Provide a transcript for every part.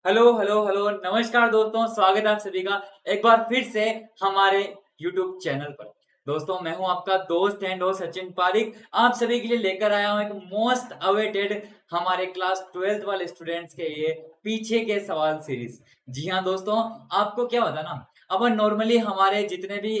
Hello hello hello नमस्कार दोस्तों, स्वागत है आप सभी का एक बार फिर से हमारे YouTube चैनल पर। दोस्तों मैं हूं आपका दोस्त एंड होस्ट सचिन पारिक। आप सभी के लिए लेकर आया हूं एक मोस्ट अवेटेड हमारे क्लास 12th वाले स्टूडेंट्स के लिए पीछे के सवाल सीरीज। जी हाँ दोस्तों, आपको क्या होता है ना, अपन नॉर्मली हमारे जितने भी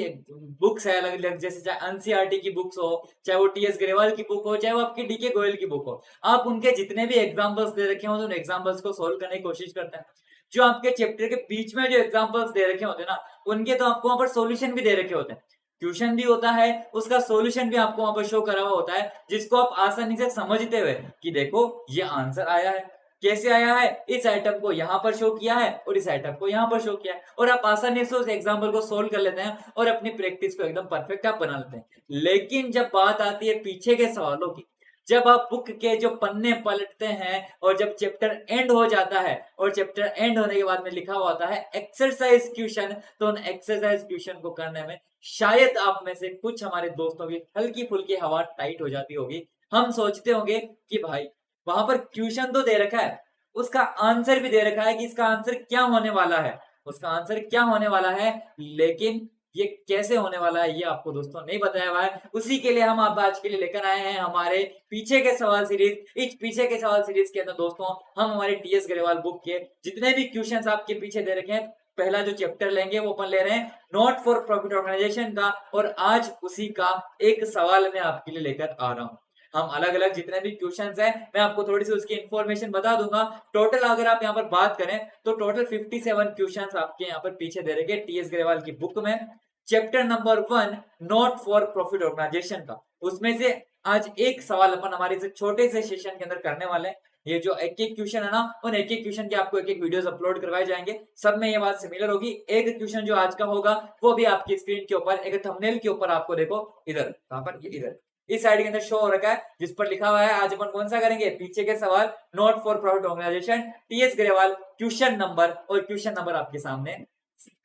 बुक्स है अलग अलग, जैसे चाहे एनसीईआरटी की बुक्स हो, चाहे वो टीएस ग्रेवाल की बुक हो, चाहे वो आपकी डीके गोयल की बुक हो, आप उनके जितने भी एग्जांपल्स दे रखे हो तो उन एग्जांपल्स को सोल्व करने की कोशिश करते हैं। जो आपके चैप्टर के बीच में जो एग्जांपल्स दे रखे होते हैं ना, उनके तो आपको वहां पर सॉल्यूशन भी दे रखे होते हैं, ट्यूशन भी होता है, उसका सॉल्यूशन भी आपको वहां पर शो करा हुआ होता है, जिसको आप आसानी से समझते हुए कि देखो ये आंसर आया है, कैसे आया है, इस आइटम को यहाँ पर शो किया है और इस आइटम को यहाँ पर शो किया है, और आप आसानी से उस एग्जाम्पल को सोल्व कर लेते हैं और अपनी प्रैक्टिस को एकदम परफेक्ट आप बना लेते हैं। लेकिन जब बात आती है पीछे के सवालों की, जब आप बुक के जो पन्ने पलटते हैं और जब चैप्टर एंड हो जाता है और चैप्टर एंड होने के बाद में लिखा हुआ होता है एक्सरसाइज क्वेश्चन, तो उन एक्सरसाइज क्वेश्चन को करने में शायद आप में से कुछ हमारे दोस्तों की हल्की फुल्की हवा टाइट हो जाती होगी। हम सोचते होंगे कि भाई वहां पर क्वेश्चन तो दे रखा है, उसका आंसर भी दे रखा है कि इसका आंसर क्या होने वाला है, उसका आंसर क्या होने वाला है, लेकिन ये कैसे होने वाला है ये आपको दोस्तों नहीं बताया हुआ है। उसी के लिए हम आप आज के लिए लेकर आए हैं हमारे पीछे के सवाल सीरीज। इस पीछे के सवाल सीरीज के अंदर दोस्तों हम हमारे टीएस ग्रेवाल बुक के जितने भी क्वेश्चंस आपके पीछे दे रखे हैं, पहला जो चैप्टर लेंगे वो अपन ले रहे हैं नॉट फॉर प्रॉफिट ऑर्गेनाइजेशन का, और आज उसी का एक सवाल मैं आपके लिए लेकर आ रहा हूँ। हम अलग अलग जितने भी क्वेश्चंस हैं मैं आपको थोड़ी सी उसकी इंफॉर्मेशन बता दूंगा। टोटल अगर आप यहाँ पर बात करें तो टोटल 57 क्वेश्चंस आपके यहाँ पर पीछे दे रखे टीएस ग्रेवाल की बुक में, chapter number 1 not for profit organisation का। उसमें से आज एक सवाल अपन हमारे से छोटे से सेशन के अंदर करने वाले हैं। ये जो एक एक क्वेश्चन है ना, उन एक एक क्वेश्चन के आपको एक एक वीडियोस अपलोड करवाए जाएंगे, सब में ये बात सिमिलर होगी। एक क्वेश्चन जो आज का होगा वो भी आपकी स्क्रीन के ऊपर एक थंबनेल के ऊपर आपको देखो इधर, कहां पर, ये इधर इस साइड के अंदर शो हो रखा है, जिस पर लिखा हुआ है आज अपन कौन सा करेंगे, पीछे के सवाल not for profit organisation TS Grewal, question number, और क्वेश्चन नंबर आपके सामने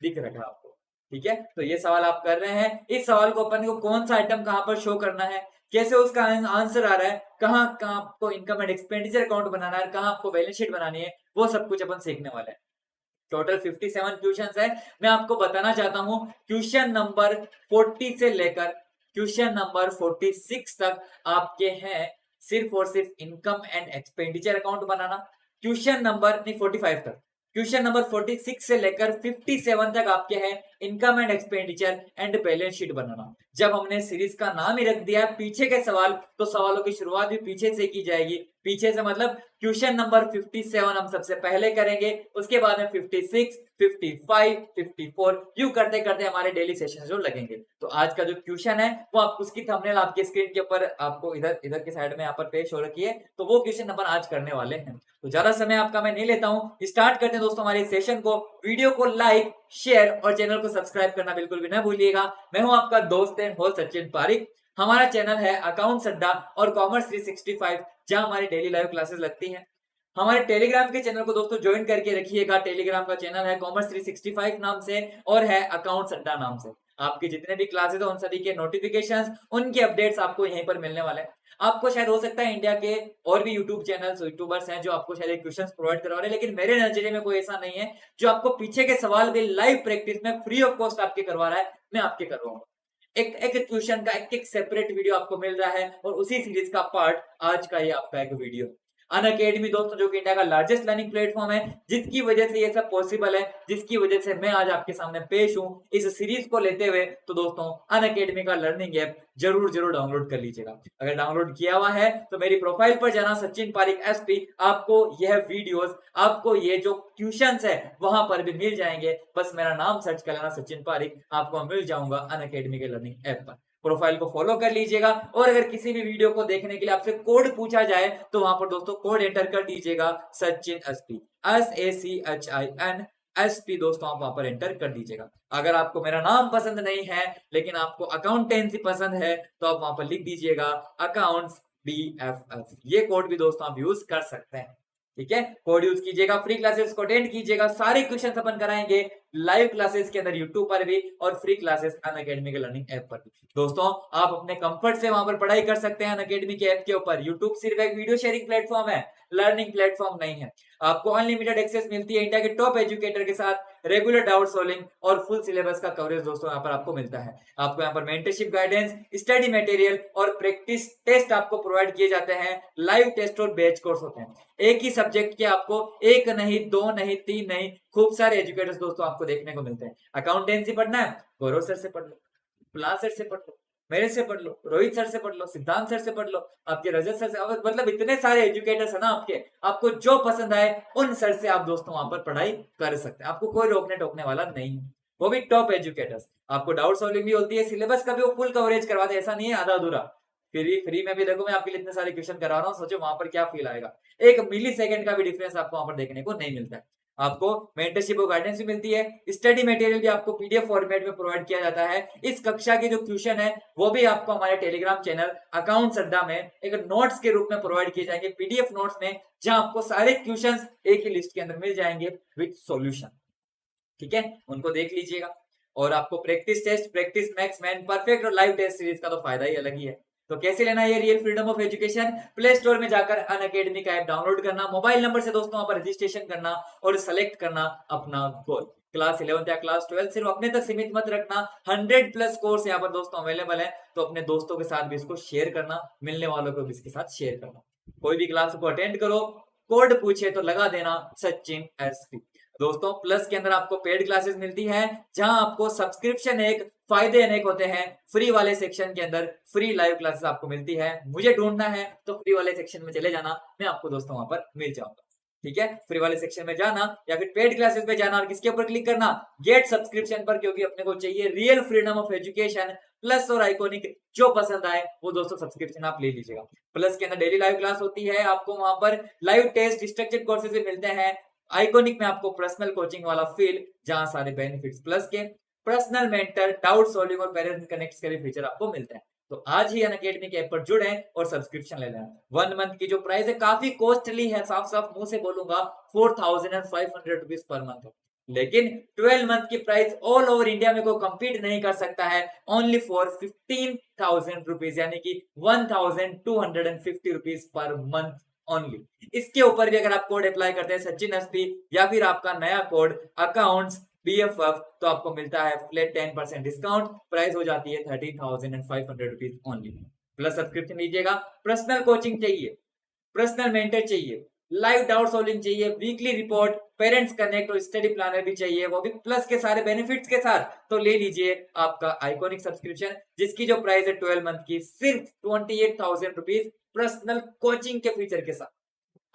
दिख रखा है आपको। ठीक है, तो ये सवाल आप कर रहे हैं। इस सवाल को अपन को कौन सा आइटम कहां पर शो करना है, कैसे उसका आंसर आ रहा है, कहां कहां आपको इनकम एंड एक्सपेंडिचर अकाउंट बनाना है, कहां आपको बैलेंस शीट बनानी है, वो सब कुछ अपन सीखने वाले हैं। टोटल 57 क्वेश्चंस है। मैं आपको बताना चाहता हूं क्वेश्चन नंबर 40 से लेकर क्वेश्चन नंबर 46 तक आपके हैं सिर्फ और सिर्फ income and expenditure account banana. Question number नहीं 45 तक, क्वेश्चन नंबर 46 से लेकर 57 तक आपके हैं income and expenditure and balance sheet बनाना। जब हमने सीरीज का नाम ही रख दिया पीछे के सवाल, तो सवालों की शुरुआत भी पीछे से की जाएगी। पीछे से मतलब क्वेश्चन नंबर 57 हम सबसे पहले करेंगे, उसके बाद में 56, 55, 54 यूं करते करते हमारे डेली सेशन जो लगेंगे। तो आज का जो क्वेश्चन है वो आप उसकी थंबनेल आपके स्क्रीन के ऊपर आपको इधर इधर के साइड में यहाँ पर पेश हो रखी है, तो वो क्वेश्चन अपन आज करने वाले हैं। तो ज्यादा समय आपका मैं नहीं लेता हूँ, स्टार्ट करते हैं दोस्तों हमारे सेशन को। वीडियो को लाइक, शेयर और चैनल को सब्सक्राइब करना बिल्कुल भी ना भूलिएगा। मैं हूं आपका दोस्त एंड होस्ट सचिन पारिक। हमारा चैनल है अकाउंट्स अड्डा और कॉमर्स 365, जहां हमारी डेली लाइव क्लासेस लगती हैं। हमारे टेलीग्राम के चैनल को दोस्तों ज्वाइन करके रखिएगा। टेलीग्राम का चैनल है कॉमर्स 365 नाम से और है अकाउंट्स अड्डा नाम से। आपके जितने भी क्लासेस है उन सभी के नोटिफिकेशंस, उनके अपडेट्स आपको यहीं पर मिलने वाले हैं। आपको शायद हो सकता है इंडिया के और भी यूट्यूब चैनल्स, यूट्यूबर्स हैं जो आपको शायद क्वेश्चंस प्रोवाइड करवा रहे हैं, लेकिन मेरे नजरिए में कोई ऐसा नहीं है जो आपको पीछे के सवाल भी लाइव प्रैक्टिस में फ्री ऑफ कॉस्ट आपके करवा रहा है। मैं आपके करवाऊंगा एक एक क्वेश्चन का एक एक सेपरेट वीडियो आपको मिल रहा है, और उसी सीरीज का पार्ट आज का ये आपका एक वीडियो। अनअकैडमी दोस्तों जो कि इंडिया का लार्जेस्ट लर्निंग प्लेटफॉर्म है, जिसकी वजह से ये सब पॉसिबल है, जिसकी वजह से मैं आज आपके सामने पेश हूं इस सीरीज को लेते हुए। तो दोस्तों अनअकैडमी का लर्निंग ऐप जरूर जरूर डाउनलोड कर लीजिएगा। अगर डाउनलोड किया हुआ है तो मेरी प्रोफाइल पर जाना, सचिन पारिक एसपी, आपको यह वीडियोस, आपको ये जो क्वेश्चंस है वहां पर भी मिल जाएंगे। बस मेरा नाम सर्च कर लेना सचिन पारिक, आपको मिल जाऊंगा अनअकैडमी के लर्निंग ऐप पर। प्रोफाइल को फॉलो कर लीजिएगा, और अगर किसी भी वीडियो को देखने के लिए आपसे कोड पूछा जाए तो वहां पर दोस्तों कोड एंटर कर दीजिएगा सचिन एसपी, SACHIN एसपी दोस्तों, आप वहां पर एंटर कर दीजिएगा। अगर आपको मेरा नाम पसंद नहीं है लेकिन आपको अकाउंटेंसी पसंद है तो आप वहां पर लिख दीजिएगा अकाउंट्स BFF। ये कोड भी दोस्तों आप यूज कर सकते हैं। ठीक है, कोड यूज कीजिएगा, फ्री क्लासेस को अटेंड कीजिएगा। सारे क्वेश्चन अपन कराएंगे लाइव क्लासेस के अंदर यूट्यूब पर भी, और फ्री क्लासेस अनअकैडमी के लर्निंग ऐप पर भी। दोस्तों आप अपने कंफर्ट से वहां पर पढ़ाई कर सकते हैं अनअकैडमी के ऐप के ऊपर। यूट्यूब सिर्फ एक वीडियो शेयरिंग प्लेटफॉर्म है, लर्निंग प्लेटफॉर्म नहीं है। आपको अनलिमिटेड एक्सेस मिलती है इंडिया के टॉप एजुकेटर के साथ, रेगुलर डाउट सॉल्विंग और फुल सिलेबस का कवरेज दोस्तों यहाँ पर आपको मिलता है। आपको यहाँ पर मेंटरशिप गाइडेंस, स्टडी मटेरियल और प्रैक्टिस टेस्ट आपको प्रोवाइड किए जाते हैं। लाइव टेस्ट और बैच कोर्स होते हैं। एक ही सब्जेक्ट के आपको एक नहीं, दो नहीं, तीन नहीं, खूब सारे एजुकेटर्स दोस्तों आपको देखने को मिलते हैं। अकाउंटेंसी पढ़ना है, गौरव सर से पढ़ लो, प्लास सर से पढ़ लो, मेरे से पढ़ लो, रोहित सर से पढ़ लो, सिद्धांत सर से पढ़ लो, आपके रजत सर से, मतलब इतने सारे एजुकेटर्स है ना आपके, आपको जो पसंद आए उन सर से आप दोस्तों वहां पर पढ़ाई कर सकते हैं। आपको कोई रोकने टोकने वाला नहीं है, वो भी टॉप एजुकेटर्स। आपको डाउट सॉल्विंग भी होती है, सिलेबस का भी वो फुल कवरेज करवाते हैं, ऐसा नहीं है आधा अधूरा। फ्री में भी देखो मैं आपके लिए इतने सारे क्वेश्चन करा रहा हूँ, सोचो वहां पर क्या फील आएगा। एक मिली सेकंड का भी डिफरेंस आपको वहां पर देखने को नहीं मिलता है। आपको मेंटरशिप और गाइडेंस भी मिलती है, स्टडी मटेरियल भी आपको पीडीएफ फॉर्मेट में प्रोवाइड किया जाता है। इस कक्षा के जो क्वेश्चन है वो भी आपको हमारे टेलीग्राम चैनल अकाउंट्स अड्डा में एक नोट्स के रूप में प्रोवाइड किए जाएंगे, पीडीएफ नोट्स में, जहां आपको सारे क्वेश्चंस एक ही लिस्ट के अंदर मिल जाएंगे विद सॉल्यूशन। ठीक है, उनको देख लीजिएगा। और आपको practice test, practice max, man perfect और लाइव टेस्ट सीरीज का तो फायदा ही अलग ही है। तो कैसे लेना है real freedom of education? Play store में जाकर अनअकैडमी का ऐप डाउनलोड करना, मोबाइल नंबर से दोस्तों वहां पर रजिस्ट्रेशन करना और सेलेक्ट करना अपना गोल। क्लास 11 या क्लास 12 सिर्फ अपने तक सीमित मत रखना, 100+ कोर्स यहाँ पर दोस्तों अवेलेबल है। तो अपने दोस्तों के साथ भी इसको शेयर करना, मिलने वालों को भी इसके साथ शेयर करना। कोई भी क्लास को अटेंड करो, कोड पूछे तो लगा देना सचिन एसपी। दोस्तों प्लस के अंदर आपको पेड क्लासेस मिलती हैं, जहां आपको सब्सक्रिप्शन एक, फायदे अनेक होते हैं। फ्री वाले सेक्शन के अंदर फ्री लाइव क्लासेस आपको मिलती है। मुझे ढूंढना है तो फ्री वाले सेक्शन में चले जाना, मैं आपको दोस्तों वहां पर मिल जाऊंगा। ठीक है, फ्री वाले सेक्शन में जाना या फिर पेड क्लासेस पे जाना और किसके ऊपर क्लिक करना, गेट सब्सक्रिप्शन पर, क्योंकि अपने को चाहिए real freedom of education. Plus और आइकॉनिक जो पसंद आए वो दोस्तों सब्सक्रिप्शन आप ले लीजिएगा। प्लस के अंदर डेली लाइव क्लास होती है, आपको वहां पर लाइव टेस्ट, स्ट्रक्चर्ड कोर्सेज भी मिलते हैं। आइकॉनिक में आपको पर्सनल कोचिंग वाला फील, जहां सारे बेनिफिट्स प्लस के, पर्सनल मेंटर, डाउट सॉल्विंग और पेरेंट कनेक्ट के भी फीचर आपको मिलते हैं। तो आज ही अनअकैडमी के ऐप पर जुड़े और सब्सक्रिप्शन ले लें। 1 मंथ की जो प्राइस है काफी कॉस्टली है, साफ साफ मुंह से बोलूंगा, 4500 रुपीज पर मंथ। लेकिन 12 मंथ की प्राइस ऑल ओवर इंडिया में कोई कंपीट नहीं कर सकता है, ओनली फॉर 15,000 रुपीज, यानी कि 1250 रुपीज पर मंथ ओनली। इसके ऊपर भी अगर आप कोड अप्लाई करते हैं सचिन एसपी या फिर आपका नया कोड अकाउंट्स BFF, तो आपको मिलता है फ्लैट 10% डिस्काउंट। प्राइस हो जाती है 13,500 रुपीज ओनली। प्लस सब्सक्रिप्शन लीजिएगा, पर्सनल कोचिंग चाहिए, पर्सनल मेंटर चाहिए, लाइव डाउट सॉल्विंग चाहिए, वीकली रिपोर्ट, पेरेंट्स कनेक्ट और स्टडी प्लानर भी चाहिए, वो भी प्लस के सारे बेनिफिट्स के साथ, तो ले लीजिए आपका आइकॉनिक सब्सक्रिप्शन, जिसकी जो प्राइस है 12 मंथ की सिर्फ 28,000 रुपीज, पर्सनल कोचिंग के फीचर के साथ।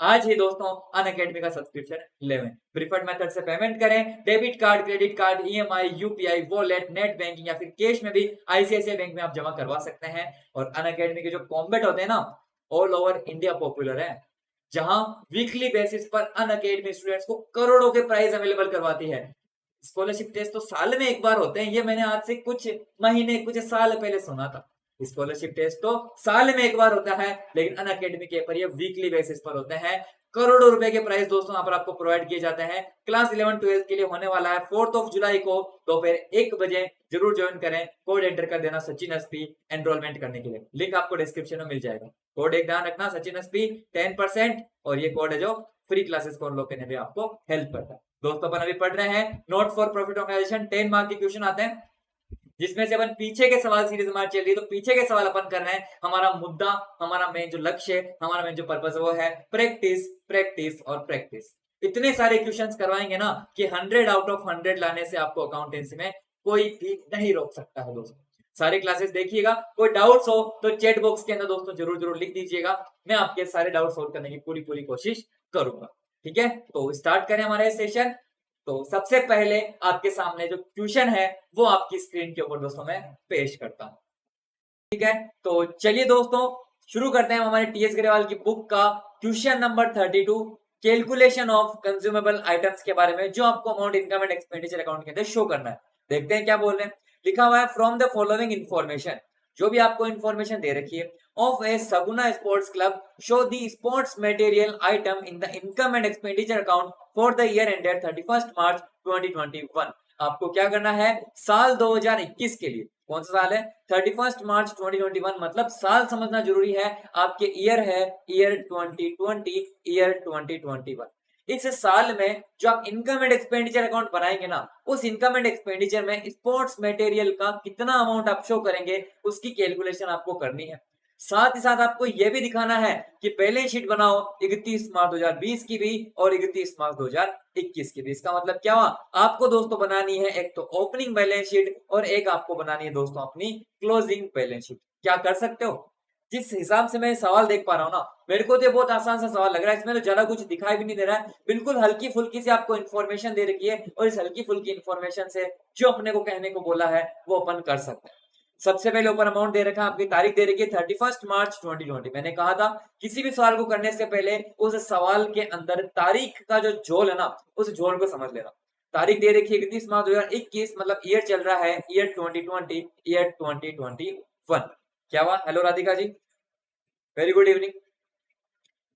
आज ही दोस्तों अनअकैडमी का सब्सक्रिप्शन लेवें। प्रीफर्ड मेथड से पेमेंट करें, debit card, credit card, EMI, UPI, wallet, net banking या फिर कैश में भी ICICI बैंक में आप जमा करवा सकते हैं। और अनअकैडमी के जो कॉम्बैट होते हैं ना, ऑल ओवर इंडिया पॉपुलर है, जहां वीकली बेसिस पर अनअकैडमी स्टूडेंट्स को करोड़ों के प्राइज अवेलेबल करवाती है। स्कॉलरशिप टेस्ट तो साल में एक बार होते हैं, ये मैंने आज से कुछ महीने, कुछ साल पहले सुना था। स्कॉलरशिप टेस्ट तो साल में एक बार होता है, लेकिन अनअकैडमी के पर ये वीकली बेसिस पर होते हैं। करोड़ों रुपए के प्राइस दोस्तों यहाँ पर आपको प्रोवाइड किए जाते हैं। क्लास 11-12 के लिए होने वाला है 4 जुलाई को दोपहर 1 बजे, जरूर ज्वाइन करें। कोड एंटर कर देना सचिन एसपी एनरोलमेंट करने के लिए, लिंक आपको डिस्क्रिप्शन में मिल जाएगा। कोड एक ध्यान रखना, सचिन एसपी 10%, और ये कोड है जो फ्री क्लासेस को अनलॉक करने में आपको हेल्प करता है। दोस्तों अपन अभी पढ़ रहे हैं not for profit organisation, 10 mark के क्वेश्चन आते हैं, जिसमें से अपन पीछे के सवाल सीरीज हमारी चल रही है, तो पीछे के सवाल अपन कर रहे हैं। हमारा मुद्दा, हमारा मेन जो लक्ष्य, हमारा मेन जो पर्पस है वो है प्रैक्टिस, प्रैक्टिस और प्रैक्टिस। इतने सारे क्वेश्चंस करवाएंगे ना कि 100 आउट ऑफ 100 लाने से आपको अकाउंटेंसी में कोई भी नहीं रोक सकता है। दोस्तों सारी क्लासेस देखिएगा, कोई डाउट्स हो तो चैट बॉक्स के अंदर दोस्तों जरूर लिख दीजिएगा, मैं आपके सारे डाउट सोल्व करने की पूरी कोशिश करूंगा। ठीक है, तो स्टार्ट करें हमारा सेशन। तो सबसे पहले आपके सामने जो क्वेश्चन है वो आपकी स्क्रीन के ऊपर दोस्तों मैं पेश करता हूं। ठीक है, तो चलिए दोस्तों शुरू करते हैं हमारे TS ग्रेवाल की बुक का question number 32, calculation of consumable items के बारे में, जो आपको amount income and expenditure account के अंदर शो करना है। देखते हैं क्या बोल रहे हैं। लिखा हुआ है फ्रॉम द फॉलोइंग इंफॉर्मेशन, जो भी आपको इंफॉर्मेशन दे रखी है, of A Saguna sports club show the sports material item in the income and expenditure account for the year ended 31 March 2021। आपको क्या करना है, साल 2021 के लिए, कौन सा साल है, 31 मार्च 2021, मतलब साल समझना जरूरी है। आपके ईयर है ईयर 2020, ईयर 2021। इस साल में जो आप इनकम एंड एक्सपेंडिचर अकाउंट बनाएंगे ना, उस इनकम एंड एक्सपेंडिचर में स्पोर्ट्स मटेरियल का कितना अमाउंट आप शो करेंगे, उसकी कैलकुलेशन आपको करनी है। साथ ही साथ आपको यह भी दिखाना है कि बैलेंस शीट बनाओ 31 मार्च 2020 की भी और 31 मार्च 2021 की भी। इसका मतलब क्या हुआ, आपको दोस्तों बनानी है एक तो ओपनिंग बैलेंस शीट और एक आपको बनानी है दोस्तों अपनी क्लोजिंग बैलेंस शीट। क्या कर सकते हो? जिस हिसाब से मैं सवाल देख पा रहा हूँ ना, मेरे को तो बहुत आसान सा सवाल लग रहा है, इसमें तो ज्यादा कुछ दिखाई भी नहीं दे रहा है, बिल्कुल हल्की फुल्की से आपको इन्फॉर्मेशन दे रखी है और इस हल्की फुल्की इन्फॉर्मेशन से जो अपने को कहने को बोला है वो अपन कर सकते हैं। सबसे पहले ऊपर अमाउंट दे रखा है, आपकी तारीख दे रखी है 31 मार्च 2020। मैंने कहा था किसी भी सवाल को करने से पहले उस सवाल के अंदर तारीख का जो झोल है ना, उस झोल को समझ लेना। तारीख दे रखी है 31 मार्च 2021, मतलब ईयर चल रहा है ईयर 2020, ईयर 2021। क्या हुआ? Hello Radhika ji, very good evening.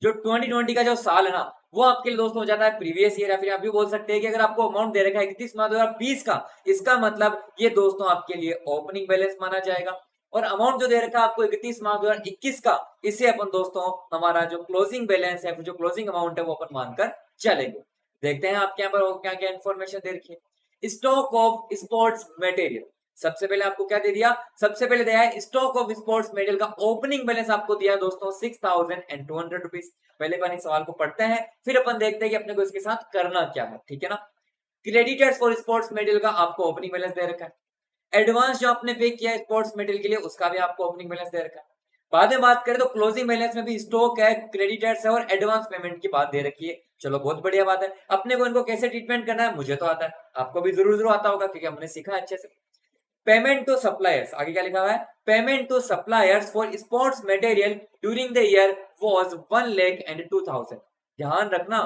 जो 2020 का जो साल है ना, वो आपके लिए दोस्तों हो जाता है प्रीवियस ईयर, या फिर आप भी बोल सकते हैं कि अगर आपको अमाउंट दे रखा है 31 मार्च 2020 का, इसका मतलब ये दोस्तों आपके लिए ओपनिंग बैलेंस माना जाएगा। और अमाउंट जो दे रखा है आपको 31 मार्च 2021 का, इसे अपन दोस्तों हमारा जो क्लोजिंग बैलेंस है, जो क्लोजिंग अमाउंट है, वो अपन मानकर चलेंगे। देखते हैं आपके यहाँ पर क्या क्या इन्फॉर्मेशन दे रखी है। स्टॉक ऑफ स्पोर्ट्स मटेरियल, सबसे पहले आपको क्या दे दिया, सबसे पहले दिया है स्टॉक ऑफ स्पोर्ट्स मटेरियल का ओपनिंग बैलेंस आपको दिया दोस्तों 6200 रुपीज। पहले अपन इस सवाल को पढ़ते हैं, फिर अपन देखते हैं कि अपने को इसके साथ करना क्या है, ठीक है ना। क्रेडिटर्स फॉर स्पोर्ट्स मटेरियल का आपको ओपनिंग बैलेंस दे रखा है। एडवांस जो आपने पे किया है स्पोर्ट्स मटेरियल के लिए, उसका भी आपको ओपनिंग बैलेंस दे रखा है। बाद में बात करें तो क्लोजिंग बैलेंस में भी स्टॉक है, क्रेडिटर्स है और एडवांस पेमेंट की बात दे रखी है। चलो बहुत बढ़िया बात है। अपने को इनको कैसे ट्रीटमेंट करना है मुझे तो आता है, आपको भी जरूर आता होगा क्योंकि हमने सीखा अच्छे से। पेमेंट टू सप्लायर्स, आगे क्या लिखा हुआ है, payment to suppliers for sports material during the year was 1,02,000। ध्यान रखना,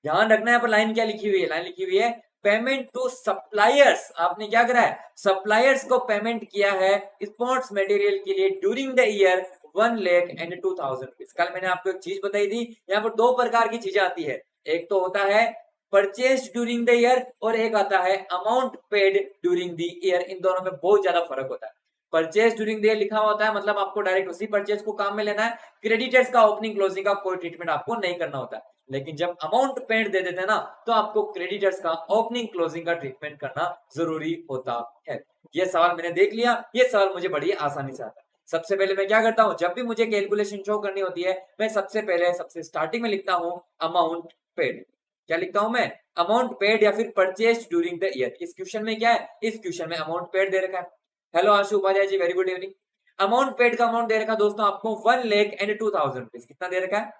ध्यान रखना, यहाँ पर लाइन क्या लिखी हुई है, लाइन लिखी हुई है पेमेंट टू सप्लायर्स। आपने क्या करा है, सप्लायर्स को पेमेंट किया है स्पोर्ट्स मटेरियल के लिए ड्यूरिंग द ईयर 1,02,000। कल मैंने आपको एक चीज बताई थी, यहाँ पर दो प्रकार की चीजें आती है, एक तो होता है परचेज ड्यूरिंग द ईयर और एक आता है amount paid during the year. इन दोनों में बहुत ज्यादा फर्क होता है। परचेज ड्यूरिंग द ईयर लिखा होता है मतलब आपको डायरेक्ट उसी परचेज को काम में लेना है, क्रेडिटर्स का ओपनिंग क्लोजिंग का कोई ट्रीटमेंट आपको नहीं करना होता है। लेकिन जब अमाउंट पेड दे देते हैं ना, तो आपको क्रेडिटर्स का ओपनिंग क्लोजिंग का ट्रीटमेंट करना जरूरी होता है। ये सवाल मैंने देख लिया, ये सवाल मुझे बड़ी आसानी से आता है। सबसे पहले मैं क्या करता हूं, जब भी मुझे कैलकुलेशन शो करनी होती है, मैं सबसे पहले सबसे स्टार्टिंग में लिखता हूं अमाउंट पेड। क्या लिखता हूं मैं, अमाउंट पेड या फिर परचेज ड्यूरिंग द ईयर। इस क्वेश्चन में क्या है, इस क्वेश्चन में अमाउंट पेड दे रखा है। Hello Ashu Upadhyay ji, very good evening. Amount paid का अमाउंट दे रखा है दोस्तों आपको 1,02,000 रुपीज। कितना दे रखा है,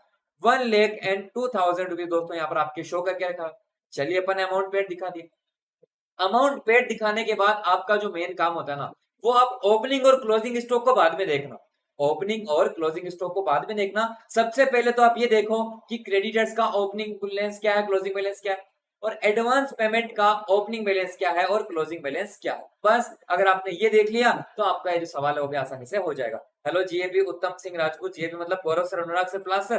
1,02,000 रुपीज दोस्तों यहाँ पर आपके शो करके रखा है। चलिए अपन अमाउंट पेड दिखा दिए। अमाउंट पेड दिखाने के बाद आपका जो मेन काम होता है ना, वो आप ओपनिंग और क्लोजिंग स्टॉक को बाद में देखना। ओपनिंग और क्लोजिंग स्टॉक को बाद में देखना। सबसे पहले तो आप ये देखो कि क्रेडिटर्स का ओपनिंग बैलेंस क्या है, क्लोजिंग बैलेंस क्या है, और एडवांस पेमेंट का ओपनिंग बैलेंस क्या है और क्लोजिंग बैलेंस क्या है। बस अगर आपने ये देख लिया तो आपका ये जो सवाल है वो भी आसानी से हो जाएगा। हेलो जीएबी उत्तम सिंह राजपूत, जीएबी मतलब गौरव सर, अनुराग सर, प्लास सर,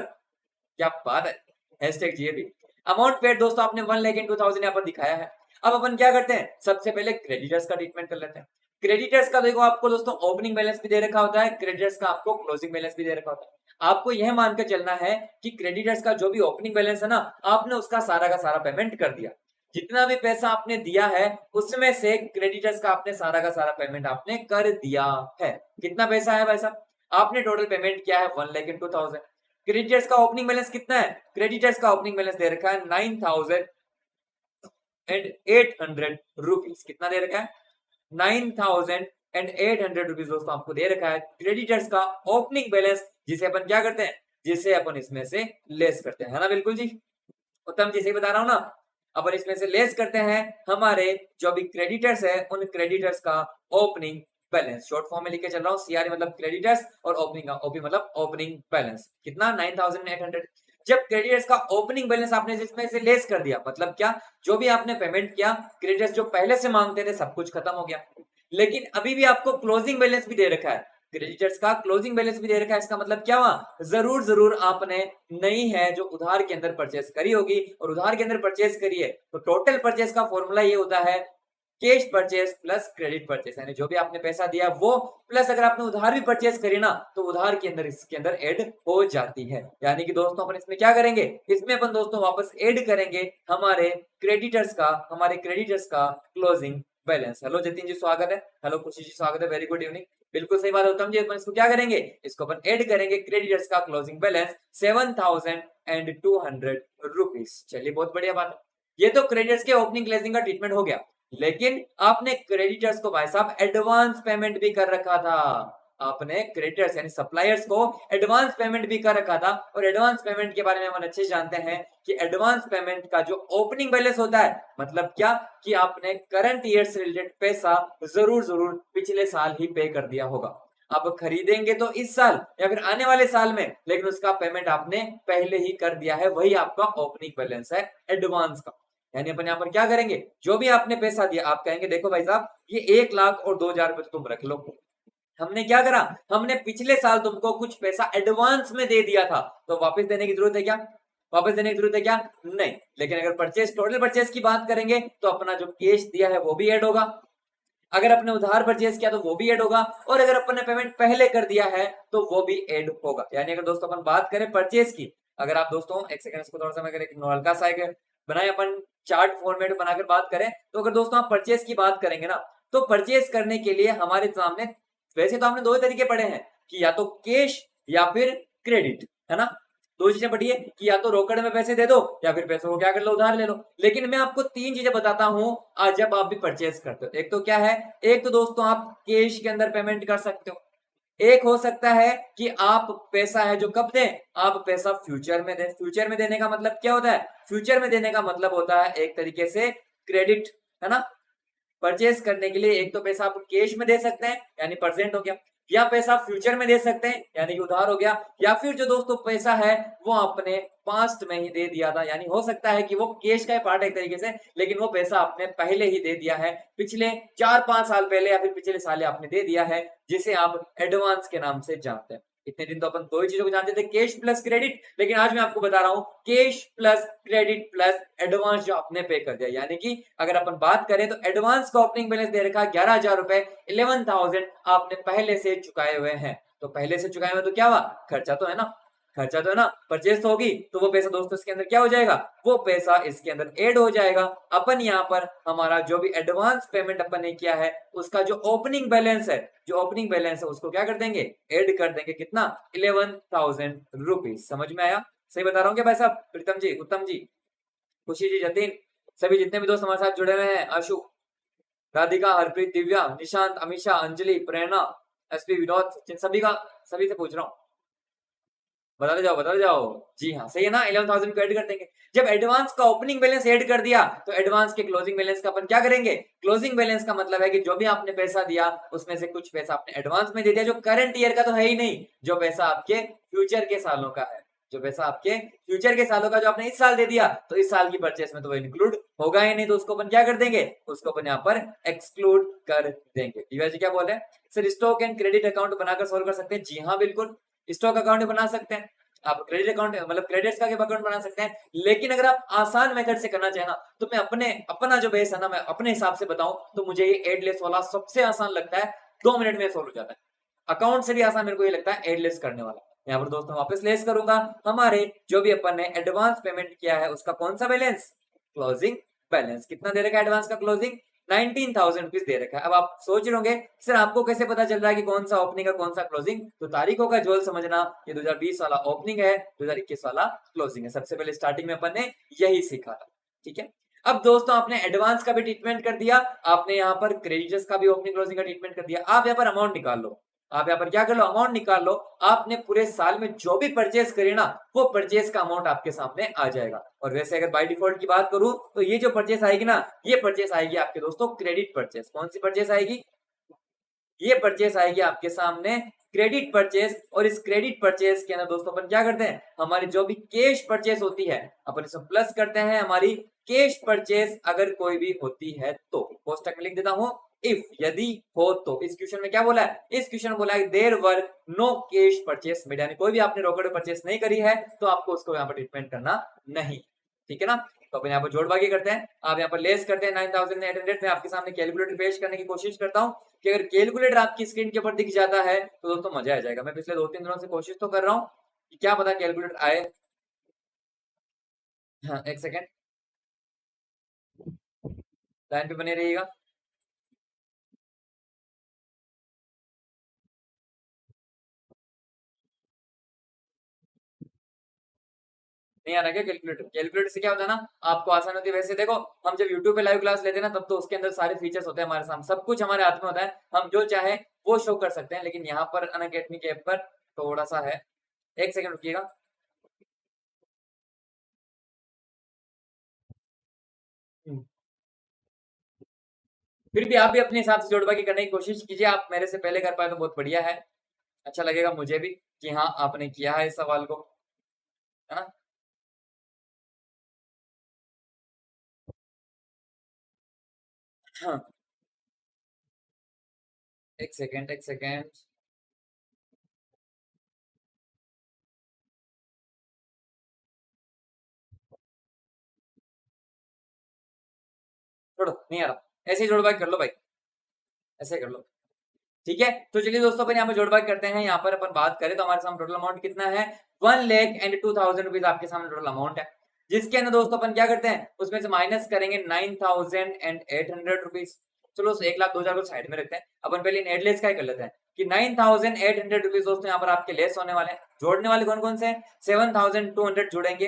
क्या बात है, हैशटैग जीएबी। अमाउंट पेड दोस्तों आपने 1,02,000 यहाँ पर दिखाया है। अब अपन क्या करते हैं, सबसे पहले क्रेडिटर्स का ट्रीटमेंट कर लेते हैं। क्रेडिटर्स का देखो आपको दोस्तों ओपनिंग बैलेंस भी दे रखा होता है, क्रेडिटर्स का आपको क्लोजिंग बैलेंस भी दे रखा होता है। आपको यह मानकर चलना है कि क्रेडिटर्स का जो भी ओपनिंग बैलेंस है ना, आपने उसका सारा का सारा पेमेंट कर दिया। जितना भी पैसा आपने दिया है उसमें से क्रेडिटर्स का आपने सारा का सारा पेमेंट आपने कर दिया है। कितना पैसा है भाई साहब, आपने टोटल पेमेंट किया है 1,02,000। क्रेडिटर्स का ओपनिंग बैलेंस कितना है, क्रेडिटर्स का ओपनिंग बैलेंस दे रखा है 9,800 रुपीज। कितना दे रखा है, 9,800 रुपीज दोस्तों आपको दे रखा है क्रेडिटर्स का ओपनिंग बैलेंस, जिसे अपन क्या करते हैं, जिसे अपन इसमें से लेस करते हैं, है ना। बिल्कुल जी, उत्तम जी से बता रहा हूं ना। अपन इसमें से लेस करते हैं हमारे जो भी क्रेडिटर्स है, उन क्रेडिटर्स का ओपनिंग बैलेंस। शॉर्ट फॉर्म में लिखे चल रहा हूँ, सीआरए मतलब क्रेडिटर्स और ओपनिंग ओपी मतलब ओपनिंग बैलेंस। कितना, 9,800। जब क्रेडिटर्स का ओपनिंग बैलेंस आपने इसमें से लेस कर दिया, मतलब क्या, जो भी आपने पेमेंट किया, क्रेडिटर्स जो पहले से मांगते थे सब कुछ खत्म हो गया। लेकिन अभी भी आपको क्लोजिंग बैलेंस भी दे रखा है, क्रेडिटर्स का क्लोजिंग बैलेंस भी दे रखा है। इसका मतलब क्या हुआ, जरूर आपने नई है जो उधार के अंदर परचेस करी होगी, और उधार के अंदर परचेस करी है तो टोटल परचेस का फॉर्मूला ये होता है cash purchase plus credit purchase, यानी जो भी आपने पैसा दिया वो प्लस अगर आपने उधार भी परचेस करी ना तो उधार के अंदर इसके अंदर ऐड हो जाती है। यानी कि दोस्तों अपन इसमें क्या करेंगे, इसमें अपन दोस्तों वापस ऐड करेंगे हमारे क्रेडिटर्स का क्लोजिंग बैलेंस। हेलो जतिन जी स्वागत है, हेलो खुशी जी स्वागत है, वेरी गुड इवनिंग। बिल्कुल सही बात है उत्तम जी, अपन इसको क्या करेंगे, इसको अपन ऐड करेंगे क्रेडिटर्स का क्लोजिंग बैलेंस 7200 रुपीज। चलिए बहुत बढ़िया बात है, ये तो क्रेडिटर्स के ओपनिंग क्लोजिंग का ट्रीटमेंट हो गया। लेकिन आपने क्रेडिटर्स को भाई साहब एडवांस पेमेंट भी कर रखा था, आपने क्रेडिटर्स यानी सप्लायर्स को एडवांस पेमेंट भी कर रखा था। और एडवांस पेमेंट के बारे में हम अच्छे जानते हैं कि एडवांस पेमेंट का जो ओपनिंग बैलेंस होता है मतलब क्या कि आपने करंट ईयर से रिलेटेड पैसा जरूर पिछले साल ही पे कर दिया होगा। आप खरीदेंगे तो इस साल या फिर आने वाले साल में, लेकिन उसका पेमेंट आपने पहले ही कर दिया है, वही आपका ओपनिंग बैलेंस है एडवांस का। यानी अपन यहाँ पर क्या करेंगे, जो भी आपने पैसा दिया आप कहेंगे देखो भाई साहब ये 1 लाख और 2,000 रुपए तुम रख लो। हमने क्या करा, हमने पिछले साल तुमको कुछ पैसा एडवांस में दे दिया था, तो वापस देने की जरूरत है क्या, वापस देने की जरूरत है क्या, नहीं। लेकिन अगर परचेस टोटल परचेस की बात करेंगे तो अपना जो कैश दिया है वो भी ऐड होगा, अगर अपने उधार परचेस किया तो वो भी ऐड होगा, और अगर अपन ने पेमेंट पहले कर दिया है तो वो भी ऐड होगा। यानी अगर दोस्तों अपन बात करें परचेस की, अगर आप दोस्तों एक सेकंड इसको थोड़ा सा मैं एक हल्का सा बनाए अपन चार्ट फॉर्मेट बनाकर बात करें, तो अगर दोस्तों आप परचेस की बात करेंगे ना तो परचेस करने के लिए हमारे सामने वैसे तो हमने दो तरीके पढ़े हैं कि या तो कैश या फिर क्रेडिट, है ना, दो चीजें पढ़ी है कि या तो रोकड़ में पैसे दे दो या फिर पैसों को क्या कर लो उधार ले लो। लेकिन मैं आपको 3 चीजें बताता हूं आज जब आप भी परचेस करते हो। एक तो क्या है, एक तो दोस्तों आप कैश के अंदर पेमेंट कर सकते हो, एक हो सकता है कि आप पैसा है जो कब दें, आप पैसा फ्यूचर में दें। फ्यूचर में देने का मतलब क्या होता है, फ्यूचर में देने का मतलब होता है एक तरीके से क्रेडिट, है ना। परचेस करने के लिए एक तो पैसा आप कैश में दे सकते हैं यानी परसेंट हो गया, या पैसा फ्यूचर में दे सकते हैं यानी कि उधार हो गया, या फिर जो दोस्तों पैसा है वो आपने पास्ट में ही दे दिया था, यानी हो सकता है कि वो कैश का पार्ट है एक तरीके से, लेकिन वो पैसा आपने पहले ही दे दिया है, पिछले 4-5 साल पहले या फिर पिछले साल आपने दे दिया है, जिसे आप एडवांस के नाम से जानते हैं। इतने दिन तो अपन दो ही चीजों को जानते थे, कैश प्लस क्रेडिट, लेकिन आज मैं आपको बता रहा हूं cash plus credit plus advance जो आपने पे कर दिया। यानी कि अगर अपन बात करें तो एडवांस का ओपनिंग बैलेंस दे रखा है 11,000 रुपए, 11,000 आपने पहले से चुकाए हुए हैं। तो पहले से चुकाए हुए तो क्या हुआ, खर्चा तो है ना, खर्चा तो है ना, परचेस तो होगी, तो वो पैसा दोस्तों इसके अंदर क्या हो जाएगा, वो पैसा इसके अंदर ऐड हो जाएगा। अपन यहाँ पर हमारा जो भी एडवांस पेमेंट अपन ने किया है उसका जो ओपनिंग बैलेंस है, जो ओपनिंग बैलेंस है उसको क्या कर देंगे, ऐड कर देंगे, कितना, 11,000 रुपीज। समझ में आया, सही बता रहा हूँ क्या भाई साहब, प्रीतम जी, उत्तम जी, खुशी जी, जतिन, सभी जितने भी दोस्त हमारे साथ जुड़े हुए हैं, आशु, राधिका, हरप्रीत, दिव्या, निशांत, अमीशा, अंजलि, प्रेरणा, एसपी, विनोद, सचिन, सभी से पूछ रहा हूँ, बताते जाओ। जी हाँ सही है ना, 11,000 को ऐड कर देंगे। जब एडवांस का ओपनिंग बैलेंस ऐड कर दिया तो एडवांस के क्लोजिंग बैलेंस का अपन क्या करेंगे, क्लोजिंग बैलेंस का मतलब है कि जो भी आपने पैसा दिया उसमें से कुछ पैसा आपने एडवांस में दे दिया, जो करंट ईयर का तो है ही नहीं, जो पैसा आपके फ्यूचर के सालों का है, जो पैसा आपके फ्यूचर के सालों का जो आपने इस साल दे दिया तो इस साल की परचेस में तो वो इंक्लूड होगा ही नहीं, तो उसको अपन क्या कर देंगे, उसको अपन यहाँ पर एक्सक्लूड कर देंगे। दिव्या जी क्या बोल रहे हैं, sir stock and credit account बनाकर सॉल्व कर सकते हैं। जी हाँ बिल्कुल, स्टॉक अकाउंट बना सकते हैं आप, क्रेडिट अकाउंट मतलब क्रेडिट्स का अकाउंट बना सकते हैं। लेकिन अगर आप आसान मेथड से करना चाहे ना तो मैं अपना जो बेस है ना मैं अपने हिसाब से बताऊं तो मुझे ये एडलेस वाला सबसे आसान लगता है, 2 मिनट में सोल्व हो जाता है। अकाउंट से भी आसान मेरे को ये लगता है एडलेस करने वाला। यहाँ पर दोस्तों वापस लेस करूंगा, हमारे जो भी अपन ने एडवांस पेमेंट किया है उसका कौन सा बैलेंस, क्लोजिंग बैलेंस। कितना दे रखा है एडवांस का क्लोजिंग, 19,000 रुपीज दे रखा है। अब आप सोच रहे होंगे सर आपको कैसे पता चल रहा है कि कौन सा ओपनिंग है कौन सा क्लोजिंग, तो तारीखों का जोल समझना, ये 2020 वाला ओपनिंग है, 2021 वाला क्लोजिंग है। सबसे पहले स्टार्टिंग में अपन ने यही सीखा था, ठीक है। अब दोस्तों आपने एडवांस का भी ट्रीटमेंट कर दिया, आपने यहाँ पर क्रेडिटर्स का भी ओपनिंग क्लोजिंग का ट्रीटमेंट कर दिया। आप यहाँ पर अमाउंट निकाल लो, आप यहाँ पर क्या कर लो, अमाउंट निकाल लो। आपने पूरे साल में जो भी परचेस करी ना वो परचेस का अमाउंट आपके सामने आ जाएगा। और वैसे अगर बाय डिफॉल्ट की बात करूं तो ये जो परचेस आएगी ना, ये परचेस आएगी आपके दोस्तों क्रेडिट परचेस। कौन सी परचेस आएगी, ये परचेस आएगी आपके सामने क्रेडिट परचेस। और इस क्रेडिट परचेस के अंदर दोस्तों अपन क्या करते हैं, हमारी जो भी कैश परचेस होती है अपन इसमें प्लस करते हैं, हमारी कैश परचेस अगर कोई भी होती है तो कोष्टक में लिख देता हूं इफ, यदि हो तो। इस क्वेश्चन में क्या बोला है, इस क्वेश्चन में बोला है there were no cash purchase made, यानी कोई भी आपने रोकड़ परचेस नहीं करी है तो आपको उसको यहाँ पर ट्रीटमेंट करना नहीं, ठीक है ना। तो अपन यहाँ पर जोड़ भागी करते हैं, आप यहाँ पर लेस करते हैं 9800। मैं आपके सामने कैलकुलेटर पेश करने की कोशिश करता हूँ कि अगर कैलकुलेटर आपकी स्क्रीन के ऊपर दिख जाता है तो दोस्तों मजा आ जाएगा। मैं पिछले 2-3 दिनों से कोशिश तो कर रहा हूँ कि क्या पता कैलकुलेटर आए। हाँ, एक सेकेंड, लाइन पे बने रहिएगा। नहीं आ रहा क्या कैलकुलेटर? कैलकुलेटर से क्या होता है ना, आपको आसान होती है। वैसे देखो, हम जब यूट्यूब पे लाइव क्लास लेते हैं ना, तब तो उसके अंदर सारे फीचर्स होते हैं हमारे सामने, सब कुछ हमारे हाथ में होता है, हम जो चाहे वो शो कर सकते हैं। लेकिन यहाँ पर अनअकैडमी के ऐप पर थोड़ा सा है। एक सेकंड रुकिएगा। फिर भी आप भी अपने हिसाब से जोड़बाकी करने की कोशिश कीजिए। आप मेरे से पहले कर पाए तो बहुत बढ़िया है, अच्छा लगेगा मुझे भी कि हाँ आपने किया है इस सवाल को, है ना। हाँ, एक सेकेंड, एक सेकेंड। छोड़ो, नहीं आ रहा, ऐसे ही जोड़बाकी कर लो भाई, ऐसे कर लो। ठीक है, तो चलिए दोस्तों अपन यहाँ पे जोड़ भाग करते हैं। यहाँ पर अपन बात करें तो हमारे सामने टोटल अमाउंट कितना है, 1,02,000 रुपीज आपके सामने टोटल अमाउंट है। जिसके अंदर दोस्तों अपन क्या करते हैं, उसमें से माइनस करेंगे 9,800 रुपीज। चलो 1,02,000 को साइड में रखते हैं, अपन पहले नेट लेस का ही कर लेते हैं कि 9,800 रुपीज दोस्तों यहाँ पर आपके लेस होने वाले हैं। जोड़ने वाले कौन कौन से हैं, 7,200 जुड़ेंगे,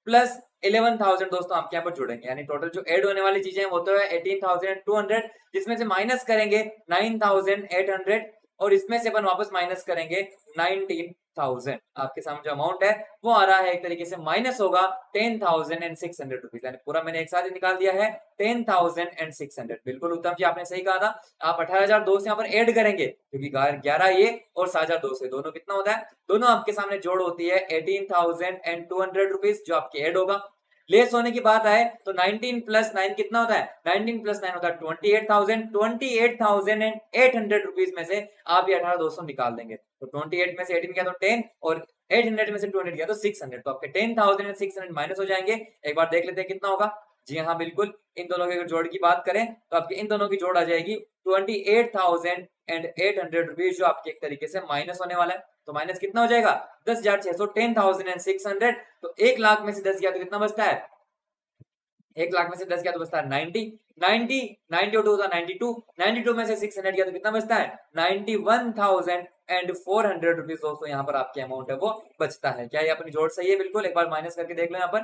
प्लस 11,000 दोस्तों आपके यहाँ पर जुड़ेंगे। यानी टोटल जो ऐड होने वाली चीजें हैं वो तो है 18,200, जिसमें से माइनस करेंगे 9,800 और इसमें से अपन वापस माइनस करेंगे 19,000। आपके सामने जो अमाउंट है वो आ रहा है एक तरीके से माइनस होगा 10,600 रुपीज। यानी पूरा मैंने एक साथ ही निकाल दिया है 10,600। बिल्कुल उत्तम जी, आपने सही कहा था। आप 18,002 से यहाँ पर ऐड करेंगे क्योंकि 11 ये और 7,002 से दोनों कितना होता है, दोनों आपके सामने जोड़ होती है 18,200 रुपीज जो आपके ऐड होगा। लेस होने की बात आए तो 19 प्लस 9 कितना होता है, 19 प्लस 9 होता है 28,800 रुपीज में से आप ये 18,200 निकाल देंगे। तो 28 में से 18 गया तो 10 और 800 में से 200 गया तो 600, तो आपके 10,600 माइनस हो जाएंगे। एक बार देख लेते हैं कितना होगा। जी हाँ बिल्कुल, इन दोनों के जोड़ की बात करें तो आपके इन दोनों की जोड़ आ जाएगी 28,800 रुपीज जो आपके एक तरीके से माइनस होने वाला है। तो माइनस कितना हो जाएगा, 10,600, 10,600। तो 1,00,000 में से 10 गया तो कितना बचता है, 1,00,000 में से 10 गया तो बचता है 90, 90, 92 होता है 92, 92 में से 600 गया तो कितना बचता है 91,400 रुपीज। दोस्तों यहाँ पर आपके अमाउंट है वो बचता है। क्या ये अपनी जोड़ सही है? बिल्कुल, एक बार माइनस करके देख लो। यहाँ पर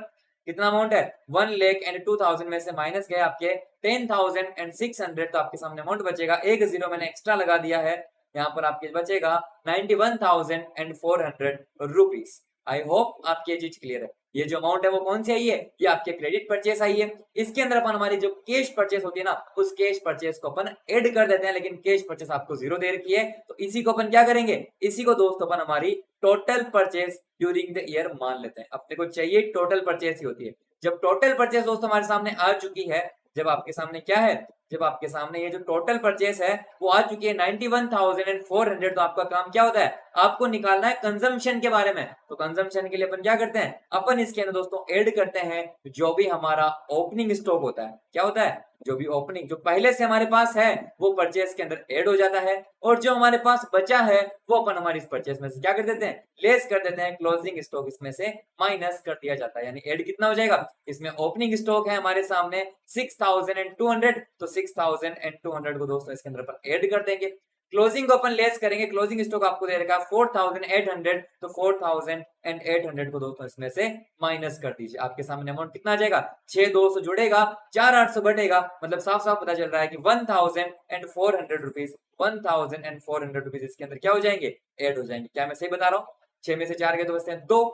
कितना अमाउंट है, 1,02,000 में से माइनस गए आपके 10,600, तो आपके सामने अमाउंट बचेगा, एक जीरो मैंने एक्स्ट्रा लगा दिया है, यहाँ पर आपके बचेगा 91,400 रुपीज। आई होप आपकी ये चीज क्लियर है। ये जो अमाउंट है वो कौन सी आई है, ये आपके क्रेडिट परचेस आई है। इसके अंदर अपन हमारी जो कैश परचेस होती है ना, उस कैश परचेस को अपन ऐड कर देते हैं, लेकिन कैश परचेस आपको जीरो दे रखी है। तो इसी को अपन क्या करेंगे, इसी को दोस्तों अपन हमारी total purchase during the year मान लेते हैं। अपने को चाहिए टोटल परचेस ही होती है। जब टोटल परचेस दोस्तों हमारे सामने आ चुकी है, जब आपके सामने क्या है, जब आपके सामने ये जो टोटल परचेस है वो आ चुकी है 91,400, तो आपका काम क्या होता है, आपको निकालना है कंजम्पशन के बारे में। तो कंजम्पशन के लिए अपन क्या करते हैं, अपन इसके अंदर दोस्तों ऐड करते हैं जो भी हमारा ओपनिंग स्टॉक होता है। क्या होता है, जो भी ओपनिंग जो पहले से हमारे पास है वो परचेस के अंदर ऐड हो जाता है, और जो हमारे पास बचा है वो अपन हमारी इस परचेस में से क्या कर देते हैं, लेस कर देते हैं, क्लोजिंग स्टॉक इसमें से माइनस कर दिया जाता है। यानी ऐड कितना हो जाएगा, इसमें ओपनिंग स्टॉक है हमारे सामने 6,200, तो 6,200 को दोस्तों इसके अंदर अपन ऐड कर देंगे। क्लोजिंग को अपन लेस करेंगे, क्लोजिंग स्टॉक आपको दे रखा है 4,800, तो 4,800 को दोस्तों इसमें से माइनस कर दीजिए। आपके सामने अमाउंट कितना आ जाएगा, 6,200 जुड़ेगा, 4,800 घटेगा, मतलब साफ साफ पता चल रहा है कि 1,400 रुपीज, 1,400 रुपीज इसके अंदर क्या हो जाएंगे, ऐड हो जाएंगे। क्या मैं सही बता रहा हूँ? 6 में से 4 गए तो बचते हैं 2,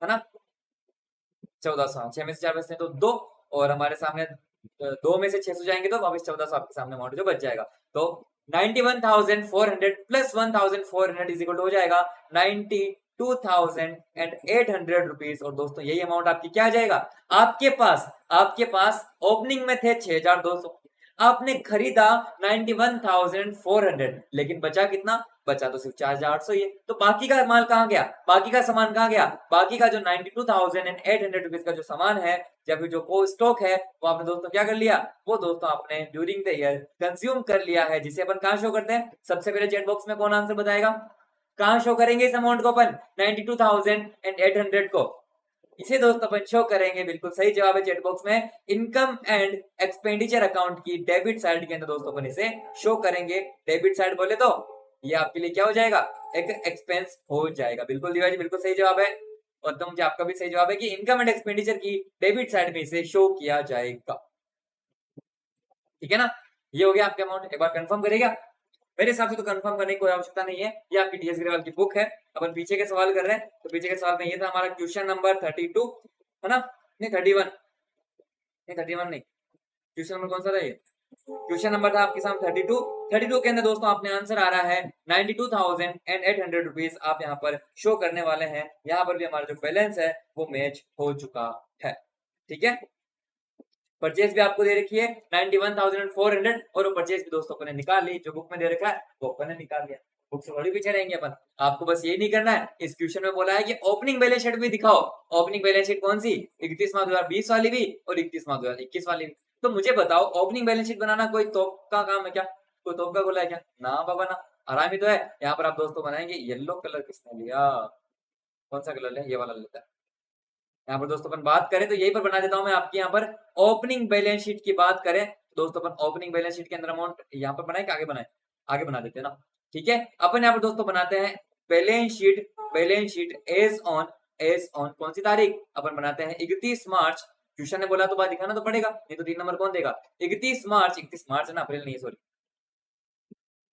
है ना, 1400, 6 में से 4 बचते हैं तो 2, और हमारे सामने 2 में से 600 जाएंगे तो वापस 1400 आपके सामने अमाउंट जो बच जाएगा। तो 91,400 प्लस 1,400 इज इक्वल टू हो जाएगा 92,800 रुपीज। और दोस्तों यही अमाउंट आपकी क्या आ जाएगा, आपके पास ओपनिंग में थे 6,200, आपने खरीदा 91,400, लेकिन बचा कितना? बचा तो सिर्फ 4,800 ही है। तो बाकी का माल कहाँ गया? बाकी का सामान कहाँ गया? बाकी का जो 92,800 रुपीज का जो सामान है या फिर जो को स्टॉक है वो आपने दोस्तों क्या कर लिया? वो दोस्तों आपने ड्यूरिंग द ईयर कंज्यूम कर लिया है, जिसे अपन कहाँ शो करते हैं? सबसे पहले चैट बॉक्स में कौन आंसर बताएगा? कहाँ शो करेंगे इस अमाउंट को अपन? 92,800 को। इसे दोस्तों अपन शो करेंगे, बिल्कुल सही जवाब है चैट बॉक्स में, इनकम एंड एक्सपेंडिचर अकाउंट की डेबिट साइड के अंदर दोस्तों अपन इसे शो करेंगे। डेबिट साइड बोले तो ये आपके लिए क्या हो जाएगा? एक एक्सपेंस हो जाएगा। बिल्कुल दिवाजी, बिल्कुल सही जवाब है। और तो मुझे आपका भी सही जवाब है कि इनकम एंड एक्सपेंडिचर की डेबिट साइड में इसे शो किया जाएगा। ठीक है ना? ये हो गया आपका अमाउंट। एक बार कंफर्म करेगा? मेरे हिसाब से तो कंफर्म करने की कोई आवश्यकता नहीं है, ये आपकी टीएस अग्रवाल की बुक है। अपन पीछे के सवाल कर रहे हैं, तो पीछे के सवाल में ये था हमारा क्वेश्चन नंबर 32 है ना? नहीं 31 नहीं, 31 नहीं, क्वेश्चन नंबर कौन सा था ये? क्वेश्चन नंबर था आपके सामने 32 के अंदर दोस्तों आपने आंसर आ रहा है 92,800 रुपीज आप यहाँ पर शो करने वाले हैं। यहाँ पर भी हमारा जो बैलेंस है वो मैच हो चुका है। ठीक है, परचेज भी आपको दे रखी है 91,400 और वो परचेज भी दोस्तों को ने निकाल ली, जो बुक में दे रखा है वो अपन ने निकाल लिया। बुक से थोड़ी पीछे रहेंगे अपन। आपको बस ये नहीं करना है, इस क्वेश्चन में बोला है कि ओपनिंग बैलेंस शीट भी दिखाओ। ओपनिंग बैलेंस शीट कौन सी? 31 मार्च 2020 वाली भी और 31 मार्च 2021 वाली भी। तो मुझे बताओ, ओपनिंग बैलेंस शीट बनाना कोई तोप का काम है क्या? कोई तोप का बोला है क्या? ना बाबा ना, आराम ही तो है। यहाँ पर आप दोस्तों बनाएंगे। येलो कलर किसने लिया? कौन सा कलर लिया? ये वाला लेता है। यहाँ पर दोस्तों अपन बात करें तो यही पर बना देता हूं मैं आपकी। यहाँ पर ओपनिंग बैलेंस शीट की बात करें दोस्तों, अपन ओपनिंग बैलेंस शीट के अंदर अमाउंट यहाँ पर बनाए कि आगे बनाए? आगे बना देते हैं ना। ठीक है, अपन यहाँ पर दोस्तों बनाते हैं balance sheet. Balance sheet as on कौन सी तारीख? अपन बनाते हैं 31 मार्च। ट्यूशन ने बोला तो बात दिखाना तो पड़ेगा, नहीं तो 3 नंबर कौन देगा? 31 मार्च, 31 मार्च है ना, अप्रैल नहीं, सॉरी,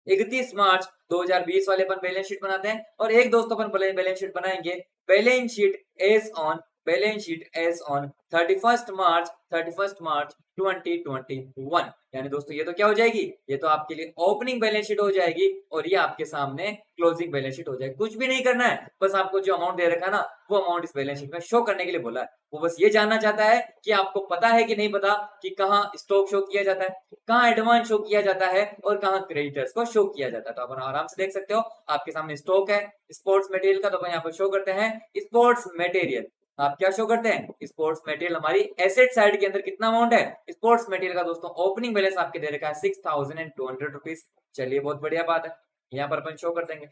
31 मार्च 2020 वाले अपन बैलेंस शीट बनाते हैं। और एक दोस्तों अपन बैलेंस शीट बनाएंगे, balance sheet as on, balance sheet as on 31 March 2021। यानी दोस्तों ये तो क्या हो जाएगी? ये तो आपके लिए ओपनिंग बैलेंस शीट हो जाएगी और ये आपके सामने क्लोजिंग बैलेंस शीट हो जाएगी। कुछ भी नहीं करना है, बस आपको जो अमाउंट दे रखा है ना वो अमाउंट इस बैलेंस शीट में शो करने के लिए बोला है। वो बस ये जानना चाहता है कि आपको पता है कि नहीं पता कि कहाँ स्टॉक शो किया जाता है, कहाँ एडवांस शो किया जाता है और कहाँ क्रेडिटर्स को शो किया जाता है। तो आप आराम से देख सकते हो, आपके सामने स्टॉक है स्पोर्ट्स मटेरियल का, तो अपन यहाँ पर शो करते हैं स्पोर्ट्स मटेरियल। आप क्या शो करते हैं? Sports material. हमारी एसेट साइड के अंदर कितना अमाउंट है स्पोर्ट्स मटेरियल का? दोस्तों ओपनिंग बैलेंस आपके दे रखा है 6,200 रुपीज। चलिए बहुत बढ़िया बात है, यहाँ पर अपन शो कर देंगे।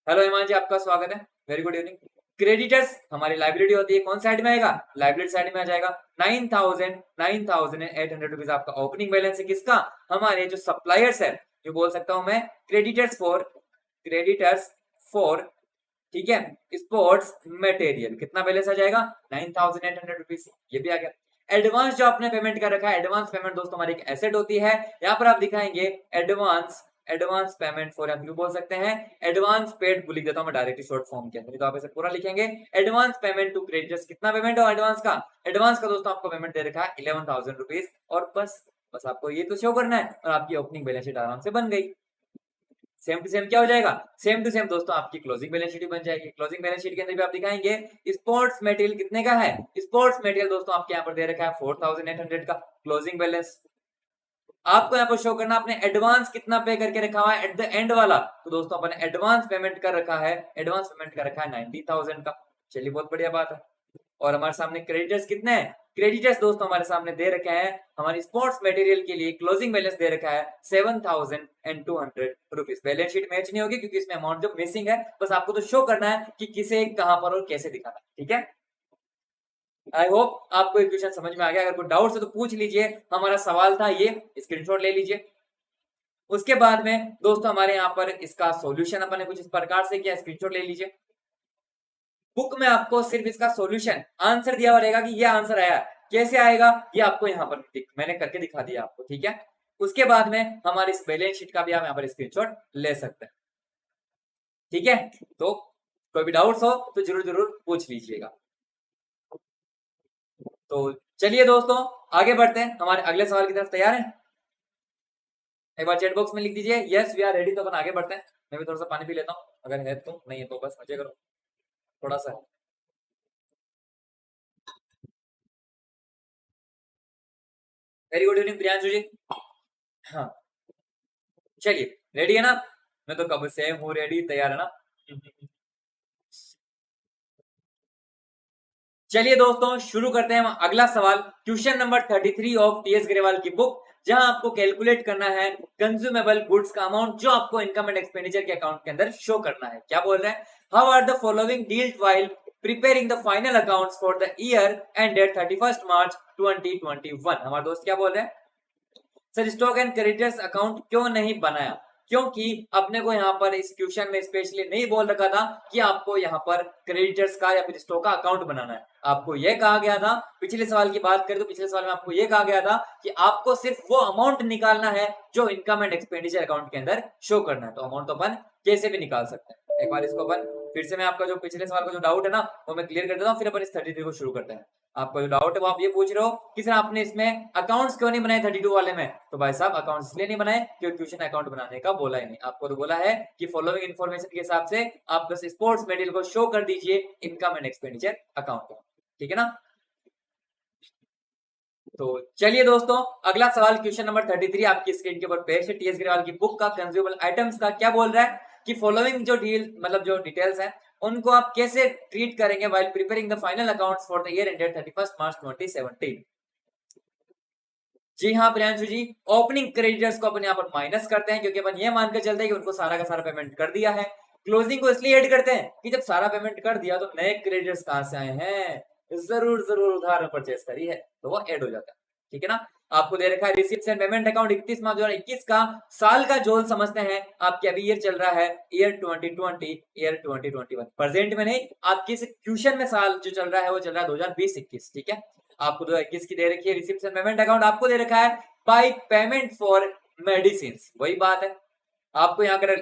हेलो हिमान जी, आपका स्वागत है, वेरी गुड इवनिंग। क्रेडिटर्स हमारी लाइबिलिटी होती है, कौन साइड में आएगा? लाइबिलिटी साइड में आ जाएगा। 9,800 रुपीज आपका ओपनिंग बैलेंस है। किसका? हमारे जो सप्लायर्स है, जो बोल सकता हूं मैं क्रेडिटर्स फॉर, ठीक है, स्पोर्ट्स मटेरियल। कितना बैलेंस आ जाएगा? 9,800 रुपीज। ये भी आ गया। एडवांस जो आपने पेमेंट कर रखा है, एडवांस पेमेंट दोस्तों हमारी एक एसेट होती है। यहाँ पर आप दिखाएंगे एडवांस पेमेंट फॉर, आप बोल सकते हैं एडवांस पेड, लिख देता हूं मैं डायरेक्टली शॉर्ट फॉर्म के अंदर, तो आप ऐसे पूरा लिखेंगे एडवांस पेमेंट टू क्रेडिटर्स। कितना पेमेंट हो एडवांस का? एडवांस का दोस्तों आपको पेमेंट दे रखा है 11,000 रुपीज। और बस आपको ये तो शो करना है और आपकी ओपनिंग बैलेंस शीट आराम से बन गई। सेम टू सेम क्या हो जाएगा? सेम टू सेम दोस्तों आपकी क्लोजिंग बैलेंस शीट बन जाएगी। क्लोजिंग बैलेंस शीट के अंदर भी आप दिखाएंगे स्पोर्ट्स मटेरियल कितने का है। स्पोर्ट्स मटेरियल दोस्तों आपके यहाँ पर दे रखा है 4,800 का क्लोजिंग बैलेंस। आपको यहाँ पर शो करना आपने एडवांस कितना पे करके रखा हुआ है एट द एंड वाला, तो दोस्तों अपन एडवांस पेमेंट कर रखा है, एडवांस पेमेंट कर रखा है 90,000 का। चलिए बहुत बढ़िया बात है। और हमारे सामने क्रेडिटर्स कितने हैं? क्रेडिटर्स दोस्तों हमारे सामने दे रखे हैं, हमारी स्पोर्ट्स मटेरियल के लिए क्लोजिंग बैलेंस दे रखा है 7,200 रुपीज। बैलेंस शीट मैच नहीं होगी क्योंकि इसमें अमाउंट जो मिसिंग है, बस आपको तो शो करना है कि किसे कहां पर और कैसे दिखाना। ठीक है, आई होप आपको एक क्वेश्चन समझ में आ गया। अगर कोई डाउट है तो पूछ लीजिए। हमारा सवाल था ये, स्क्रीनशॉट ले लीजिए। उसके बाद में दोस्तों हमारे यहाँ पर इसका सॉल्यूशन अपन ने कुछ इस प्रकार से किया, स्क्रीनशॉट ले लीजिए। बुक में आपको सिर्फ इसका सॉल्यूशन आंसर दिया हुआ रहेगा कि ये आंसर आया, कैसे आएगा ये आपको यहाँ पर मैंने करके दिखा दिया आपको। ठीक है, उसके बाद में हमारे इस बैलेंस शीट का भी आप यहाँ पर स्क्रीनशॉट ले सकते हैं। ठीक है, तो कोई भी डाउट्स हो तो जरूर जरूर पूछ लीजिएगा। तो चलिए दोस्तों आगे बढ़ते हैं, हमारे अगले सवाल की तरफ। तैयार हैं? एक बार चैट बॉक्स में लिख दीजिए यस वी आर रेडी। तो अपन आगे बढ़ते हैं। मैं भी थोड़ा सा पानी पी लेता हूँ, अगर है तो, नहीं है तो बस मजे करो थोड़ा सा। वेरी गुड इवनिंग प्रियांशु जी। हाँ, चलिए रेडी है ना? मैं तो कब से हूँ रेडी, तैयार है ना? चलिए दोस्तों शुरू करते हैं अगला सवाल। Question number 33 of TS Grewal की बुक, जहां आपको कैलकुलेट करना है कंज्यूमेबल गुड्स का अमाउंट जो आपको इनकम एंड एक्सपेंडिचर के अकाउंट के अंदर शो करना है। क्या बोल रहे हैं? How are the following dealt while preparing the final accounts for the year ended 31 March 2021। हमारे दोस्त क्या बोल रहे हैं? Sir stock and creditors account क्यों नहीं बनाया? क्योंकि अपने को यहाँ पर इस क्वेश्चन में स्पेशली नहीं बोल रखा था कि आपको यहाँ पर क्रेडिटर्स का या फिर स्टॉक का अकाउंट बनाना है। आपको यह कहा गया था, पिछले सवाल की बात करें तो पिछले सवाल में आपको यह कहा गया था कि आपको सिर्फ वो अमाउंट निकालना है जो इनकम एंड एक्सपेंडिचर अकाउंट के अंदर शो करना है। तो अमाउंट तो अपन कैसे भी निकाल सकते हैं। एक बार इसको अपन फिर से, मैं आपका जो पिछले सवाल का जो डाउट है ना वो मैं क्लियर कर देता हूँ, फिर अपन इस 33 को शुरू करते हैं। आपका जो डाउट है वो आप ये पूछ रहे हो कि सर आपने इसमें अकाउंट्स क्यों नहीं बनाए 32 वाले में? तो भाई साहब अकाउंट्स इसलिए नहीं बनाए क्योंकि क्वेश्चन अकाउंट बनाने का बोला ही नहीं। आपको तो बोला है कि फॉलोइंग इन्फॉर्मेशन के हिसाब से आप बस स्पोर्ट्स मेडल को शो कर दीजिए इनकम एंड एक्सपेंडिचर अकाउंट को, ठीक है ना? तो चलिए दोस्तों अगला सवाल क्वेश्चन नंबर 33 आपकी स्क्रीन के ऊपर पेश है। टीएस ग्रेवाल की बुक का कंज्यूमेबल आइटम्स का क्या बोल रहा है कि फॉलोइंग जो डील मतलब जो डिटेल्स है उनको आप कैसे ट्रीट करेंगे while preparing the final accounts for the year ended 31 मार्च 2017। जी हाँ प्रियांशु जी, ओपनिंग क्रेडिटर्स को अपन यहाँ पर माइनस करते हैं क्योंकि अपन ये मानकर चलते हैं कि उनको सारा का सारा पेमेंट कर दिया है। क्लोजिंग को इसलिए ऐड करते हैं कि जब सारा पेमेंट कर दिया तो नए क्रेडिटर्स कहां से आए हैं? जरूर जरूर उधार में परचेस करी है तो वो ऐड हो जाता है, ठीक है ना? आपको दे रखा है receipts and payment account 31 March 2021 का साल का जोल समझते हैं। आपके अभी ईयर चल रहा है ईयर 2020 ईयर 2021, प्रेजेंट में नहीं, आपके इस क्वेश्चन में साल जो चल रहा है वो चल रहा है 2020-21, ठीक है? आपको 2021 की दे रखी है रिसिप्ट एंड पेमेंट अकाउंट, आपको दे रखा है बाय पेमेंट फॉर मेडिसिन। वही बात है, आपको यहाँ कर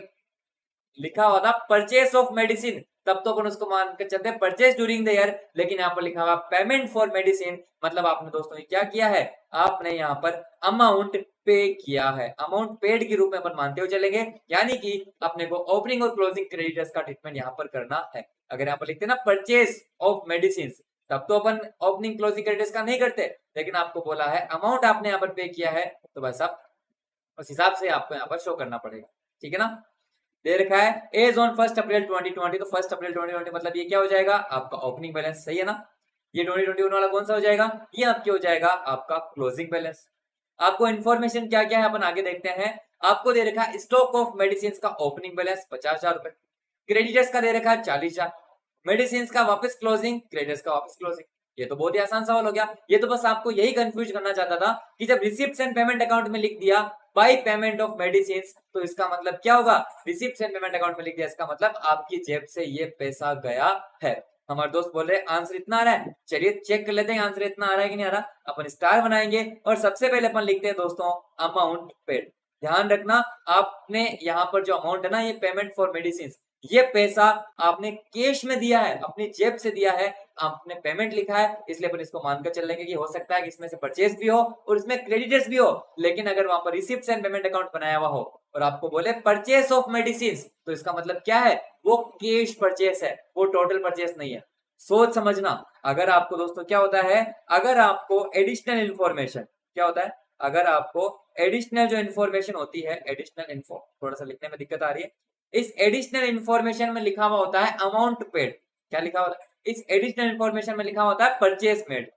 लिखा हुआ था परचेस ऑफ मेडिसिन, तब तो अपन उसको मान कर चलते हैं परचेस ड्यूरिंग द ईयर, लेकिन यहाँ पर लिखा हुआ पेमेंट फॉर मेडिसिन, मतलब आपने दोस्तों क्या किया है? आपने यहाँ पर अमाउंट पे किया है, अमाउंट पेड के रूप में अपन मानते हुए चलेंगे, यानी कि अपने को ओपनिंग और क्लोजिंग क्रेडिटर्स का ट्रीटमेंट यहाँ पर करना है। अगर यहाँ पर लिखते ना परचेस ऑफ मेडिसिन, तब तो अपन ओपनिंग क्लोजिंग क्रेडिटर्स का नहीं करते, लेकिन आपको बोला है अमाउंट आपने यहाँ पर पे किया है तो बस आप उस हिसाब से आपको यहाँ पर शो करना पड़ेगा, ठीक है ना? दे रखा है एज ऑन 1 अप्रैल 2020, तो 1 अप्रैल 2020 मतलब ये क्या हो जाएगा? आपका ओपनिंग बैलेंस, सही है ना? ये 2021 वाला कौन सा हो जाएगा? ये आपके हो जाएगा आपका क्लोजिंग बैलेंस। आपको इन्फॉर्मेशन क्या क्या है अपन आगे देखते हैं। आपको दे रखा है स्टॉक ऑफ मेडिसिन का ओपनिंग बैलेंस 50,000 रुपए, क्रेडिटर्स का दे रखा है 40,000, मेडिसिन का वापस क्लोजिंग, क्रेडिटर्स का वापस क्लोजिंग। ये तो बहुत ही आसान सवाल हो गया। ये तो बस आपको यही कंफ्यूज करना चाहता था कि जब रिसिप्ट एंड पेमेंट अकाउंट में लिख दिया बाय पेमेंट ऑफ मेडिसिन, तो इसका मतलब क्या होगा? रिसिप्ट एंड पेमेंट अकाउंट में लिख दिया, इसका मतलब आपकी जेब से ये पैसा गया है। हमारे दोस्त बोल रहे हैं आंसर इतना आ रहा है, चलिए चेक कर लेते हैं आंसर इतना आ रहा है कि नहीं आ रहा। अपन स्टार बनाएंगे और सबसे पहले अपन लिखते हैं दोस्तों अमाउंट पेड। ध्यान रखना आपने यहाँ पर जो अमाउंट है ना, ये पेमेंट फॉर मेडिसिन, ये पैसा आपने कैश में दिया है, अपनी जेब से दिया है, आपने पेमेंट लिखा है, इसलिए अपन इसको मानकर चल लेंगे कि हो सकता है कि इसमें से परचेस भी हो और इसमें क्रेडिटर्स भी हो। लेकिन अगर वहां पर रिसिप्ट एंड पेमेंट अकाउंट बनाया हुआ हो और आपको बोले परचेस ऑफ मेडिसिन, तो इसका मतलब क्या है? वो कैश परचेस है, वो टोटल परचेस नहीं है। सोच समझना। अगर आपको दोस्तों क्या होता है, अगर आपको एडिशनल इंफॉर्मेशन, क्या होता है? अगर आपको एडिशनल जो इंफॉर्मेशन होती है, एडिशनल इन्फो, थोड़ा सा लिखने में दिक्कत आ रही है, इस एडिशनल इंफॉर्मेशन में लिखा हुआ होता है अमाउंट पेड। क्या लिखा होता है? इस एडिशनल इंफॉर्मेशन में लिखा होता है परचेस मेड।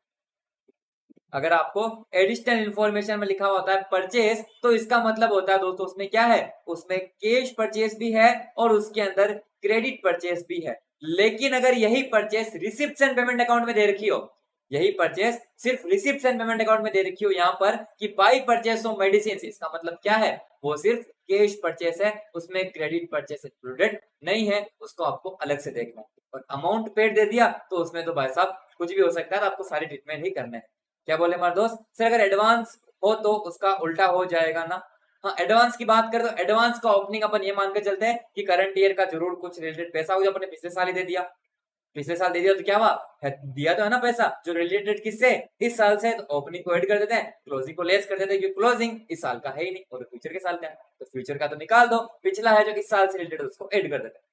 अगर आपको एडिशनल इंफॉर्मेशन में लिखा होता है परचेस, तो इसका मतलब होता है दोस्तों उसमें क्या है? उसमें कैश परचेस भी है और उसके अंदर क्रेडिट परचेस भी है। लेकिन अगर यही purchase receipt and payment account में दे रखी हो, यही परचेस सिर्फ रिसिप्ट एंड पेमेंट अकाउंट में दे रखी हो यहाँ पर कि बाई परचेस ऑफ मेडिसिन, इसका मतलब क्या है? वो सिर्फ कैश परचेस है, उसमें क्रेडिट परचेस इंक्लूडेड नहीं है, उसको आपको अलग से देखना है। और अमाउंट पेड दे दिया तो उसमें तो भाई साहब कुछ भी हो सकता है, तो आपको सारे ट्रीटमेंट ही करने हैं। क्या बोले हमारे दोस्त? सर अगर एडवांस हो तो उसका उल्टा हो जाएगा ना? हाँ, एडवांस की बात करें तो एडवांस का ओपनिंग अपन ये मान के चलते हैं कि करंट ईयर का जरूर कुछ रिलेटेड पैसा हो, जो अपने पिछले साल ही दे दिया, पिछले साल दे दिया तो क्या हुआ? दिया तो है ना पैसा जो रिलेटेड किससे? इस साल से, तो ओपनिंग को ऐड कर देते हैं, क्लोजिंग को लेस कर देते हैं, क्योंकि क्लोजिंग इस साल का है ही नहीं और फ्यूचर के साल का है, तो फ्यूचर का तो निकाल दो, पिछला है जो इस साल से रिलेटेड उसको ऐड कर देते हैं।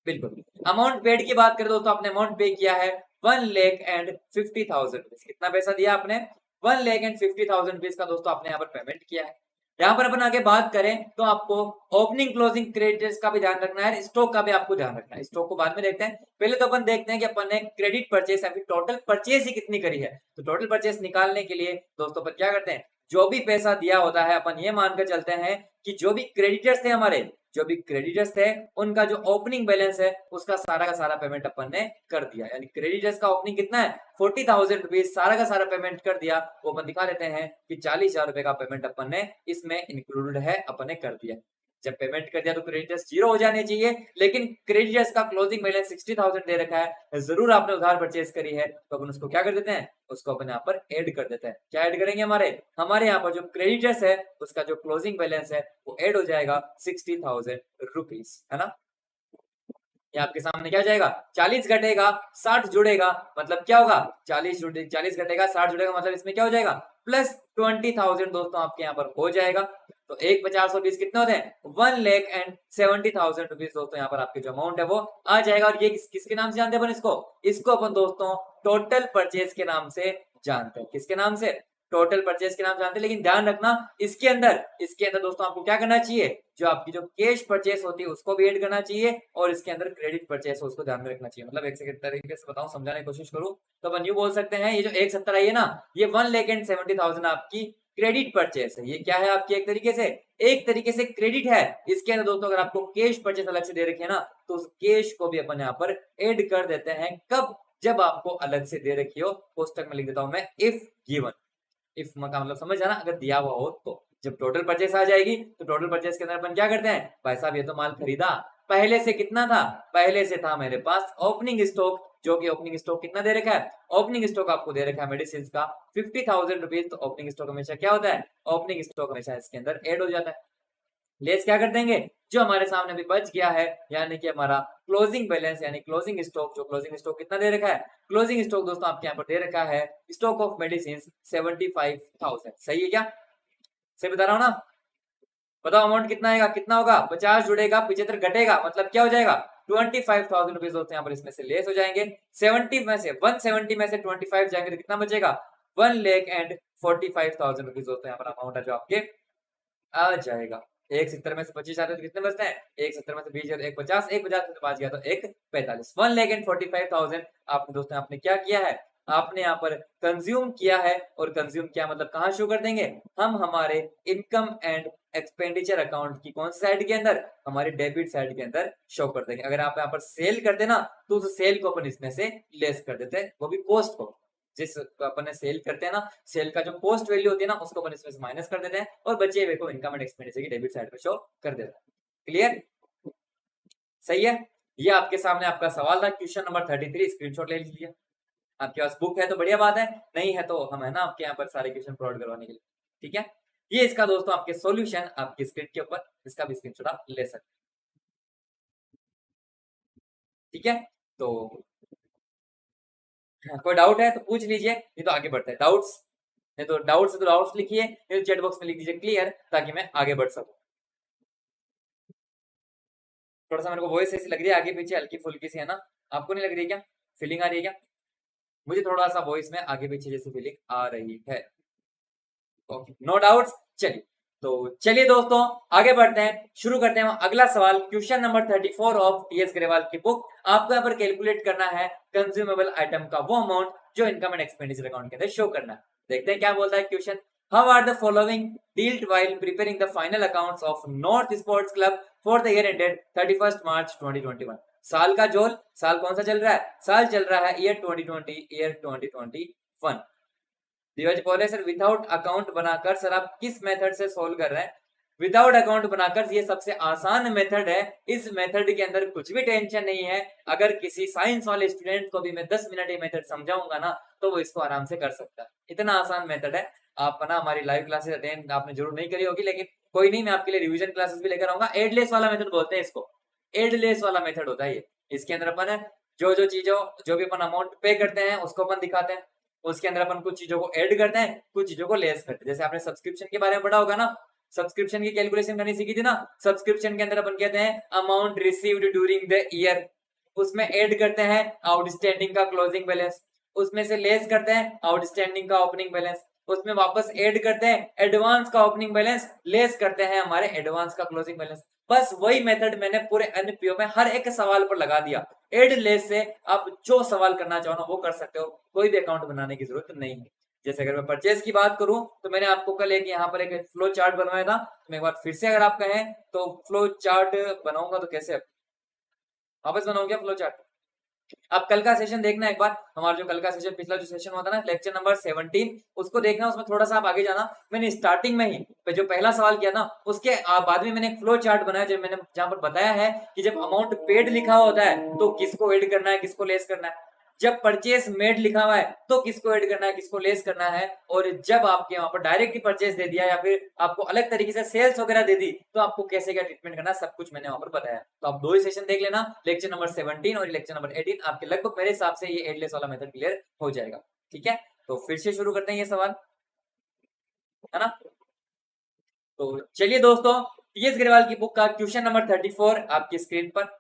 बिल्कुल। अमाउंट पेड की बात करें तो आपने अमाउंट पे किया है 1,50,000 रुपीज। कितना पैसा दिया आपने? 1,50,000 रुपीज का दोस्तों आपने यहाँ पर पेमेंट किया है। यहाँ पर अपन आगे बात करें तो आपको ओपनिंग क्लोजिंग क्रेडिटर्स का भी ध्यान रखना है, स्टॉक का भी आपको ध्यान रखना है। स्टॉक को बाद में देखते हैं, पहले तो अपन देखते हैं कि अपन ने क्रेडिट परचेस या फिर टोटल परचेस ही कितनी करी है। तो टोटल परचेस निकालने के लिए दोस्तों अपन क्या करते हैं, जो भी पैसा दिया होता है अपन ये मानकर चलते हैं कि जो भी क्रेडिटर्स थे हमारे, जो भी क्रेडिटर्स थे उनका जो ओपनिंग बैलेंस है उसका सारा का सारा पेमेंट अपन ने कर दिया। यानी क्रेडिटर्स का ओपनिंग कितना है 40,000 रुपीज, सारा का सारा पेमेंट कर दिया। वो अपन दिखा देते हैं कि 40,000 रुपए का पेमेंट अपन ने इसमें इंक्लूडेड है, अपन ने कर दिया। जब पेमेंट कर दिया तो क्रेडिटर्स जीरो हो जाने चाहिए, लेकिन क्रेडिटर्स का क्लोजिंग बैलेंस 60,000 दे रखा है, जरूर आपने उधार परचेज करी है, तो अपन उसको क्या कर देते हैं, उसको अपन यहाँ पर ऐड कर देते हैं। क्या ऐड करेंगे, हमारे यहाँ पर जो क्रेडिटर्स है उसका जो क्लोजिंग बैलेंस है वो ऐड हो जाएगा 60,000 रुपीज, है ना। ये आपके सामने क्या जाएगा, 40 घटेगा 60 जुड़ेगा, मतलब क्या होगा 40 घटेगा 60 जुड़ेगा, मतलब इसमें क्या हो जाएगा प्लस 20,000 दोस्तों आपके यहाँ पर हो जाएगा। तो 1,50,20 कितने होते हैं 1,70,000 रुपीज दोस्तों यहाँ पर आपके जो अमाउंट है वो आ जाएगा। और ये किसके नाम से जानते हैं अपन इसको अपन दोस्तों टोटल परचेज के नाम से जानते हैं। किसके नाम से, टोटल परचेज के नाम जानते हैं। लेकिन ध्यान रखना इसके अंदर दोस्तों आपको क्या करना चाहिए, जो आपकी जो कैश परचेस होती है उसको भी ऐड करना चाहिए, और इसके अंदर क्रेडिट परचेस हो उसको ध्यान में रखना चाहिए। मतलब एक सेकंड तरीके से बताऊं, समझाने की कोशिश करूं तो अपन यूं बोल सकते हैं, ये जो 170 आई है ना, ये 1,70,000 आपकी क्रेडिट परचेस है। ये क्या है आपकी एक तरीके से क्रेडिट है। इसके अंदर दोस्तों अगर आपको कैश परचेस अलग से दे रखी है ना, तो उस कैश को भी अपन यहाँ पर ऐड कर देते हैं। कब, जब आपको अलग से दे रखी हो। पुस्तक में लिख देता हूं मैं इफ गिवन, इफ का मतलब समझ जाना, अगर दिया हुआ हो तो। जब टोटल परचेस आ जाएगी तो टोटल परचेस के अंदर अपन क्या करते हैं, भाई साहब ये तो माल खरीदा, पहले से कितना था, पहले से था मेरे पास ओपनिंग स्टॉक, जो कि ओपनिंग स्टॉक कितना दे रखा है, ओपनिंग स्टॉक आपको दे रखा है मेडिसिन का 50,000 रुपीज। तो ओपनिंग स्टॉक हमेशा क्या होता है, ओपनिंग स्टॉक हमेशा इसके अंदर ऐड हो जाता है। लेस क्या कर देंगे, जो हमारे सामने अभी बच गया है, यानी कि हमारा क्लोजिंग बैलेंस यानी क्लोजिंग स्टॉक, जो क्लोजिंग स्टॉक कितना दे रखा है, क्लोजिंग स्टॉक दोस्तों आपके यहाँ पर दे रखा है स्टॉक ऑफ मेडिसिन 75,000। सही है क्या, सही बता रहा हूँ ना। बताओ अमाउंट कितना आएगा, कितना होगा 50 जुड़ेगा 75 घटेगा, मतलब क्या हो जाएगा 25,000 रुपीज दोस्तों यहाँ पर इसमें से लेस हो जाएंगे। 70 में से 170 में से 25 जाएंगे तो कितना बचेगा 1,45,000 रुपीज दोस्तों यहाँ पर अमाउंट है जो आपके आ जाएगा। 170 में से 25 आते तो कितने बचते हैं, 170 में से 20 एक 50, एक 50 में से 5 गया तो एक 45, 1,45,000 आपने दोस्तों आपने क्या किया है, आपने यहाँ पर कंज्यूम किया है। और कंज्यूम किया मतलब कहाँ शो कर देंगे, हम हमारे इनकम एंड एक्सपेंडिचर अकाउंट की कौन सी साइड के अंदर, हमारे डेबिट साइड के अंदर शो कर देंगे। अगर आप यहाँ पर सेल करते ना तो उस सेल को अपन इसमें से लेस कर देते हैं, वो भी कॉस्ट को, जिस अपन ने सेल करते हैं ना, सेल का जो कॉस्ट वैल्यू होती है ना उसको अपन इसमें से माइनस कर देते हैं, और बचे हुए को इनकम एंड एक्सपेंडिचर की डेबिट साइड पे शो कर देते हैं। क्लियर, सही है। ये आपके सामने आपका सवाल था क्वेश्चन नंबर 33, स्क्रीनशॉट ले लीजिए। आपके पास बुक है तो बढ़िया बात है, नहीं है तो हम है ना आपके यहाँ पर सारे क्वेश्चन प्रोवाइड करवाने के लिए, ठीक है। ये इसका दोस्तों आपके सॉल्यूशन आपकी स्क्रीन के ऊपर, इसका भी स्क्रीनशॉट आप ले सकते, ठीक है। तो कोई डाउट है तो पूछ लीजिए, नहीं तो आगे बढ़ते हैं। डाउट्स है तो डाउट्स लिखिए, नहीं तो चैट बॉक्स में लिख दीजिए क्लियर, ताकि मैं आगे बढ़ सकूं। थोड़ा सा मेरे को वॉइस ऐसी लग रही है आगे पीछे हल्की फुल्की सी, है ना, आपको नहीं लग रही है क्या, फीलिंग आ रही है क्या, मुझे थोड़ा सा वॉइस में आगे पीछे जैसी फीलिंग आ रही है। Okay, no doubts. चलिए तो चलिए दोस्तों आगे बढ़ते हैं, शुरू करते हैं अगला सवाल। Question number 34 of TS Grewal की बुक। आपको यहाँ पर कैलकुलेट करना है कंज्यूमेबल आइटम का वो अमाउंट जो इनकम एंड एक्सपेंडिचर अकाउंट के अंदर शो करना है। देखते हैं क्या बोलता है question. How are the following dealt while preparing the final accounts of north sports club for the year ended 31 March 2021। साल का जोल, साल कौन सा चल रहा है, साल चल रहा है ईयर 2020, ईयर 2021। धीरज बोले सर विदाउट अकाउंट बनाकर सर आप किस मेथड से सोल्व कर रहे हैं। विदाउट अकाउंट बनाकर ये सबसे आसान मेथड है, इस मेथड के अंदर कुछ भी टेंशन नहीं है। अगर किसी साइंस वाले स्टूडेंट को भी मैं 10 मिनट ये मेथड समझाऊंगा ना तो वो इसको आराम से कर सकता है, इतना आसान मेथड है। आप ना हमारी लाइव क्लासेस अटेंड आपने जरूर नहीं करी होगी, लेकिन कोई नहीं, मैं आपके लिए रिवीजन क्लासेस भी लेकर आऊंगा। एडलेस वाला मेथड बोलते हैं इसको, एडलेस वाला मेथड होता है ये। इसके अंदर अपन जो जो चीजों जो भी अपन अमाउंट पे करते हैं उसको अपन दिखाते हैं, उसके अंदर अपन कुछ चीजों को ऐड करते हैं, कुछ चीजों को लेस करते हैं। जैसे आपने सब्सक्रिप्शन के बारे में पढ़ा होगा ना, सब्सक्रिप्शन की कैलकुलेशन करनी सीखी थी ना। सब्सक्रिप्शन के अंदर अपन कहते हैं amount received during the year, उसमें ऐड करते हैं आउटस्टैंडिंग का क्लोजिंग बैलेंस, उसमें से लेस करते हैं आउटस्टैंडिंग का ओपनिंग बैलेंस, उसमें वापस ऐड करते हैं एडवांस का ओपनिंग बैलेंस, लेस करते हैं हमारे एडवांस का क्लोजिंग बैलेंस। बस वही मेथड मैंने पूरे एनपीओ में हर एक सवाल पर लगा दिया। एड लेस से आप जो सवाल करना चाहो ना वो कर सकते हो, कोई भी अकाउंट बनाने की जरूरत नहीं है। जैसे अगर मैं परचेज की बात करूं तो मैंने आपको कल एक यहाँ पर एक फ्लो चार्ट बनवाया था, मैं एक बार फिर से अगर आप कहें तो फ्लो चार्ट बनाऊंगा तो कैसे वापस बनाऊं क्या फ्लो चार्ट? आप कल का सेशन देखना एक बार, हमारा जो कल का सेशन पिछला जो सेशन हुआ था ना लेक्चर नंबर 17, उसको देखना, उसमें थोड़ा सा आप आगे जाना। मैंने स्टार्टिंग में ही जो पहला सवाल किया ना उसके बाद में मैंने एक फ्लो चार्ट बनाया, जब मैंने जहां पर बताया है कि जब अमाउंट पेड लिखा होता है तो किसको ऐड करना है किसको लेस करना है, जब परचेस मेड लिखा हुआ है तो किसको ऐड करना है किसको लेस करना है, और जब आपके वहां पर डायरेक्ट परचेस दे दिया या फिर आपको अलग तरीके से सेल्स वगैरह दे दी तो आपको कैसे क्या ट्रीटमेंट करना है सब कुछ मैंने वहां पर बताया। तो आप दो ही सेशन देख लेना, लेक्चर नंबर 17 और लेक्चर नंबर 18, आपके लगभग मेरे हिसाब से ये एडलेस वाला मेथड क्लियर हो जाएगा। ठीक है, तो फिर से शुरू करते हैं ये सवाल, है ना। तो चलिए दोस्तों, टीएस अग्रवाल की बुक का क्वेश्चन नंबर 34 आपकी स्क्रीन पर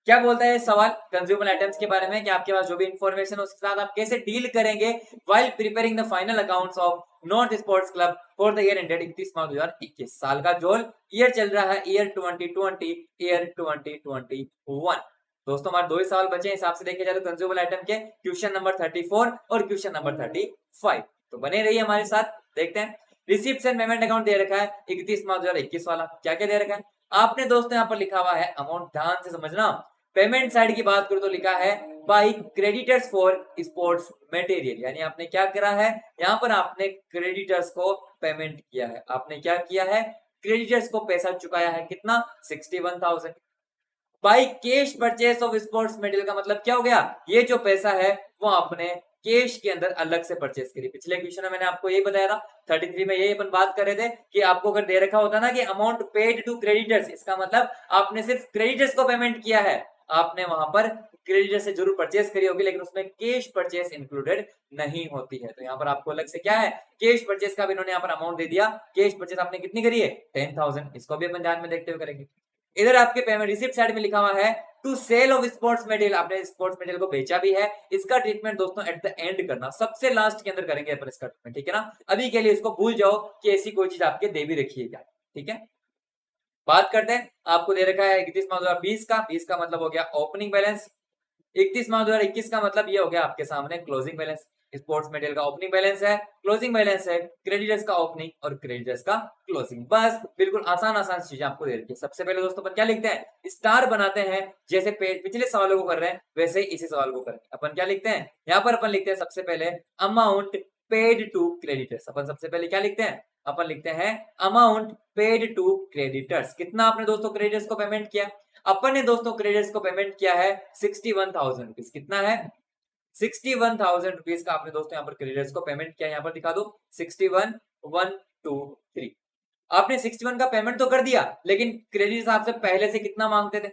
क्या बोलता है सवाल कंज्यूमर आइटम्स के बारे में, कि आपके पास जो भी इंफॉर्मेशन है उसके साथ आप कैसे डील करेंगे while preparing the final accounts of north sports club for the year ended 31 March 2021। साल का जो ईयर चल रहा है ईयर 2020 ईयर 2021। दोस्तों हमारे दो ही सवाल बचे हैं, हिसाब से देखे जाए तो कंज्यूमर आइटम के क्वेश्चन नंबर 34 और क्वेश्चन नंबर 35। तो बने रहिए हमारे साथ, देखते हैं। रिसिप्ट एंड पेमेंट अकाउंट दे रखा है 31 मार्च 2021 वाला, क्या क्या दे रखा है आपने दोस्तों यहाँ पर लिखा हुआ है अमाउंट, ध्यान से समझना। पेमेंट साइड की बात करूं तो लिखा है by creditors for sports material, यानी आपने क्या करा है यहाँ पर आपने क्रेडिटर्स को पेमेंट किया है, आपने क्या किया है क्रेडिटर्स को पैसा चुकाया है, कितना 61,000। By cash purchase of sports material का मतलब क्या हो गया, ये जो पैसा है वो आपने कैश के अंदर अलग से परचेस करी। पिछले क्वेश्चन में मैंने आपको यही बताया था 33 में, यही अपन बात कर रहे थे कि आपको अगर दे रखा होता ना कि अमाउंट पेड टू क्रेडिटर्स, इसका मतलब आपने सिर्फ क्रेडिटर्स को पेमेंट किया है, आपने वहां पर क्रेडिटर से जरूर परचेस करी होगी लेकिन उसमें कैश परचेस इंक्लूडेड नहीं होती है। तो यहाँ पर आपको अलग से क्या है कैश परचेस का भी इन्होंने यहाँ पर अमाउंट दे दिया। कैश परचेस आपने कितनी करी है 10,000, इसको भी अपन ध्यान में देखते हुए करेंगे। इधर आपके पेमेंट रिसिप्ट साइड में लिखा हुआ है to sale of sports material, आपने स्पोर्ट्स मटेरियल को बेचा भी है, इसका ट्रीटमेंट दोस्तों एट द एंड करना, सबसे लास्ट के अंदर करेंगे अपन इसका ट्रीटमेंट, ठीक है ना। अभी के लिए इसको भूल जाओ कि ऐसी कोई चीज आपके दे भी रखी है क्या, ठीक है। बात करते हैं, आपको दे रखा है 31 मार्च 2020 का, 20 का मतलब हो गया ओपनिंग बैलेंस, 31 मार्च 2021 का मतलब ये हो गया आपके सामने क्लोजिंग बैलेंस। स्पोर्ट्स मटेरियल का ओपनिंग बैलेंस है, क्लोजिंग बैलेंस है, क्रेडिटर्स का ओपनिंग और क्रेडिटर्स का क्लोजिंग, बस बिल्कुल आसान आसान चीजें आपको दे रखी है। सबसे पहले दोस्तों अपन क्या लिखते हैं स्टार बनाते हैं, जैसे पिछले सवालों को कर रहे हैं वैसे ही इसी सवाल को करेंगे। अपन क्या लिखते हैं यहाँ पर, अपन लिखते हैं सबसे पहले अमाउंट पेड टू क्रेडिटर्स। अपन सबसे पहले क्या लिखते हैं, अपन लिखते हैं अमाउंट पेड टू क्रेडिटर्स, कितना आपने दोस्तों क्रेडिटर्स को पेमेंट किया, अपन ने दोस्तों क्रेडिटर्स को पेमेंट किया है 61,000 रुपीज, कितना है 61,000 रुपीज का आपने दोस्तों यहाँ पर क्रेडिटर्स को पेमेंट किया, यहाँ पर दिखा दो 61,123। आपने 61 का पेमेंट तो कर दिया लेकिन क्रेडिटर्स आपसे पहले से कितना मांगते थे,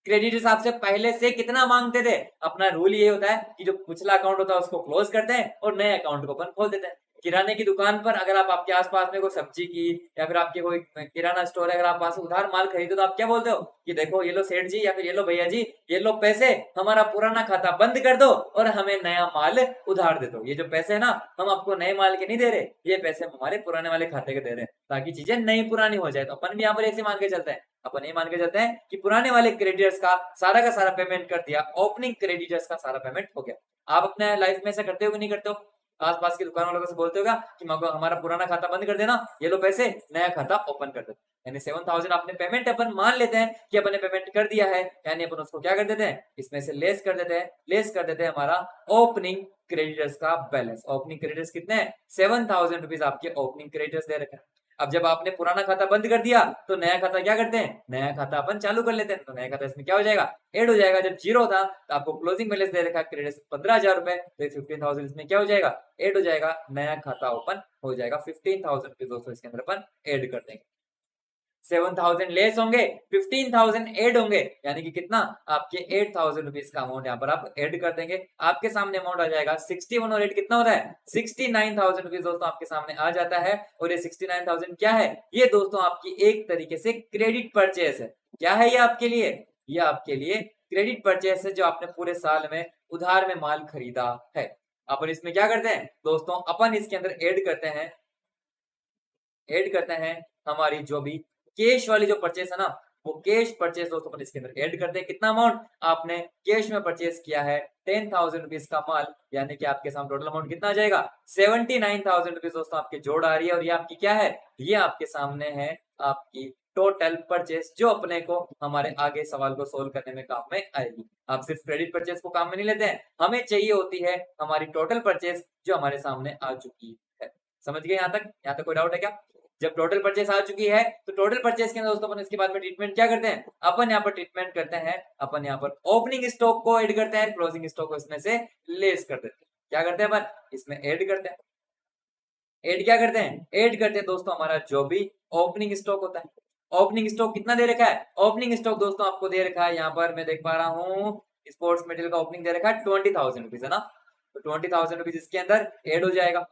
क्रेडिटर्स आपसे पहले से कितना मांगते थे। अपना रूल ये होता है कि जो पिछला अकाउंट होता है उसको क्लोज करते हैं और नए अकाउंट को अपन खोल देते हैं। किराने की दुकान पर अगर आप आपके आसपास में कोई सब्जी की या फिर आपके कोई किराना स्टोर है, अगर आप वहां से उधार माल खरीदो तो आप क्या बोलते हो कि देखो ये लो सेठ जी या फिर ये लो भैया जी, ये लो पैसे, हमारा पुराना खाता बंद कर दो और हमें नया माल उधार दे दो। ये जो पैसे है ना हम आपको नए माल के नहीं दे रहे, ये पैसे हम हमारे पुराने वाले खाते के दे रहे हैं ताकि चीजें नई पुरानी हो जाए। तो अपन भी यहाँ पर ऐसे मान के चलते हैं, अपन ये मान के चलते हैं कि पुराने वाले क्रेडिटर्स का सारा पेमेंट कर दिया, ओपनिंग क्रेडिटर्स का सारा पेमेंट हो गया। आप अपने लाइफ में ऐसा करते हो कि नहीं करते हो, आसपास की दुकान वालों से बोलते होगा कि हमारा पुराना खाता बंद कर देना, ये लो पैसे, नया खाता ओपन कर देते, यानी 7,000 आपने पेमेंट अपन मान लेते हैं कि अपन ने पेमेंट कर दिया है, यानी अपन उसको क्या कर देते हैं इसमें से लेस कर देते हैं, लेस कर देते हैं हमारा ओपनिंग क्रेडिटर्स का बैलेंस। ओपनिंग क्रेडिटर्स कितने हैं 7,000 रुपीज आपके ओपनिंग क्रेडिटर्स दे रखे हैं। अब जब आपने पुराना खाता बंद कर दिया तो नया खाता क्या करते हैं, नया खाता अपन चालू कर लेते हैं। तो नया खाता इसमें क्या हो जाएगा ऐड हो जाएगा। जब जीरो था तो आपको क्लोजिंग बैलेंस दे रखा क्रेडिट 15,000 रुपए, तो 15,000 इसमें क्या हो जाएगा ऐड हो जाएगा, नया खाता ओपन हो जाएगा। 15,000 रुपीज दोस्तों इसके अंदर अपन ऐड कर देंगे। 7,000 लेस होंगे, 15,000 ऐड होंगे, यानी कि कितना आपके 8,000 रुपीज का अमाउंट यहाँ पर आप ऐड कर देंगे। आपके सामने अमाउंट आ जाएगा 61 और 8 कितना होता है 69,000 रुपीज दोस्तों आपके सामने आ जाता है। और ये 69,000 क्या है, ये दोस्तों आपकी एक तरीके से क्रेडिट परचेस है। क्या है ये आपके लिए, ये आपके लिए क्रेडिट परचेस है जो आपने पूरे साल में उधार में माल खरीदा है। अपन इसमें क्या करते हैं दोस्तों, अपन इसके अंदर ऐड करते हैं हमारी जो भी कैश वाली जो परचेस है ना, वो कैश परचेस दोस्तों अपन इसके अंदर ऐड करते हैं। कितना अमाउंट आपने कैश में परचेस किया है, 10,000 रुपीज का माल, यानी कि आपके सामने टोटल अमाउंट कितना आ जाएगा, 79,000 रुपीज दोस्तों आपकी जोड़ आ रही है। और ये आपकी क्या है, ये आपके सामने है आपकी टोटल परचेस, जो अपने को हमारे आगे सवाल को सोल्व करने में काम में आएगी। आप सिर्फ क्रेडिट परचेस को काम में नहीं लेते हैं, हमें चाहिए होती है हमारी टोटल परचेस जो हमारे सामने आ चुकी है। समझ गए यहाँ तक? यहाँ तक कोई डाउट है क्या? जब टोटल परचेस आ चुकी है तो टोटल परचेस के अंदर दोस्तों अपन इसके बाद में ट्रीटमेंट क्या करते हैं, अपन यहाँ पर ट्रीटमेंट करते हैं, अपन यहाँ पर ओपनिंग स्टॉक को ऐड करते हैं, क्लोजिंग स्टॉक को इसमें से लेस कर देते हैं। क्या करते हैं अपन इसमें ऐड करते हैं, ऐड क्या करते हैं, ऐड करते हैं दोस्तों हमारा जो भी ओपनिंग स्टॉक होता है। ओपनिंग स्टॉक कितना दे रखा है, ओपनिंग स्टॉक दोस्तों आपको दे रखा है, यहाँ पर मैं देख पा रहा हूँ स्पोर्ट्स मटेरियल का ओपनिंग दे रखा है 20,000 रुपीज है ना, तो 20,000 रुपीज इसके अंदर ऐड हो जाएगा।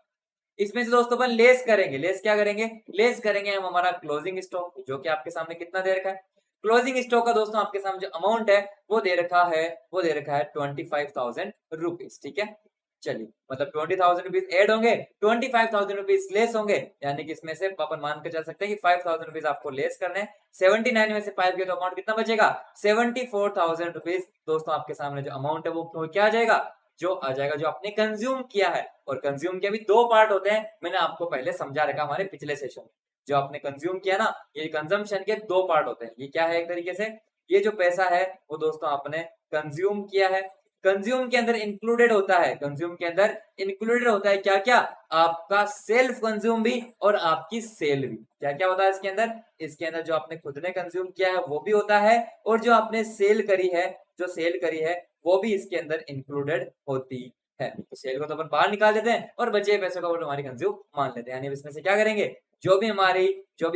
इसमें से दोस्तों अपन लेस करेंगे, लेस क्या करेंगे, लेस करेंगे हम हमारा क्लोजिंग स्टॉक, जो कि आपके सामने कितना दे रखा है, क्लोजिंग स्टॉक का दोस्तों आपके सामने जो अमाउंट है वो दे रखा है, वो दे रखा है 25,000 रुपीज। ठीक है, चलिए मतलब 20,000 रुपीज एड होंगे, 25,000 रुपीज लेस होंगे, यानी कि इसमें से अपन मान के चल सकते हैं कि 5,000 रुपीज आपको लेस करने हैं। 79 में से 5 के तो अमाउंट कितना बचेगा, 74,000 रुपीज दोस्तों आपके सामने जो अमाउंट है वो क्या आ जाएगा, जो आ जाएगा जो आपने कंज्यूम किया है। और कंज्यूम के भी दो पार्ट होते हैं, मैंने आपको पहले समझा रखा हमारे पिछले सेशन में। जो आपने कंज्यूम किया ना, ये कंजम्पशन के दो पार्ट होते हैं। ये क्या है, एक तरीके से ये जो पैसा है वो दोस्तों आपने कंज्यूम किया है, कंज्यूम के अंदर इंक्लूडेड होता है, कंज्यूम के अंदर इंक्लूडेड होता है क्या क्या, आपका सेल्फ कंज्यूम भी और आपकी सेल भी। क्या क्या होता है इसके अंदर, इसके अंदर जो आपने खुद ने कंज्यूम किया है वो भी होता है, और जो आपने सेल करी है, जो सेल करी है वो भी इसके अंदर इंक्लूडेड होती है। तो सेल को तो अपन बाहर निकाल देते हैं और बचे पैसों को हमारी कंज्यूम मान लेते हैं, यानी इसमें से क्या करेंगे, जो भी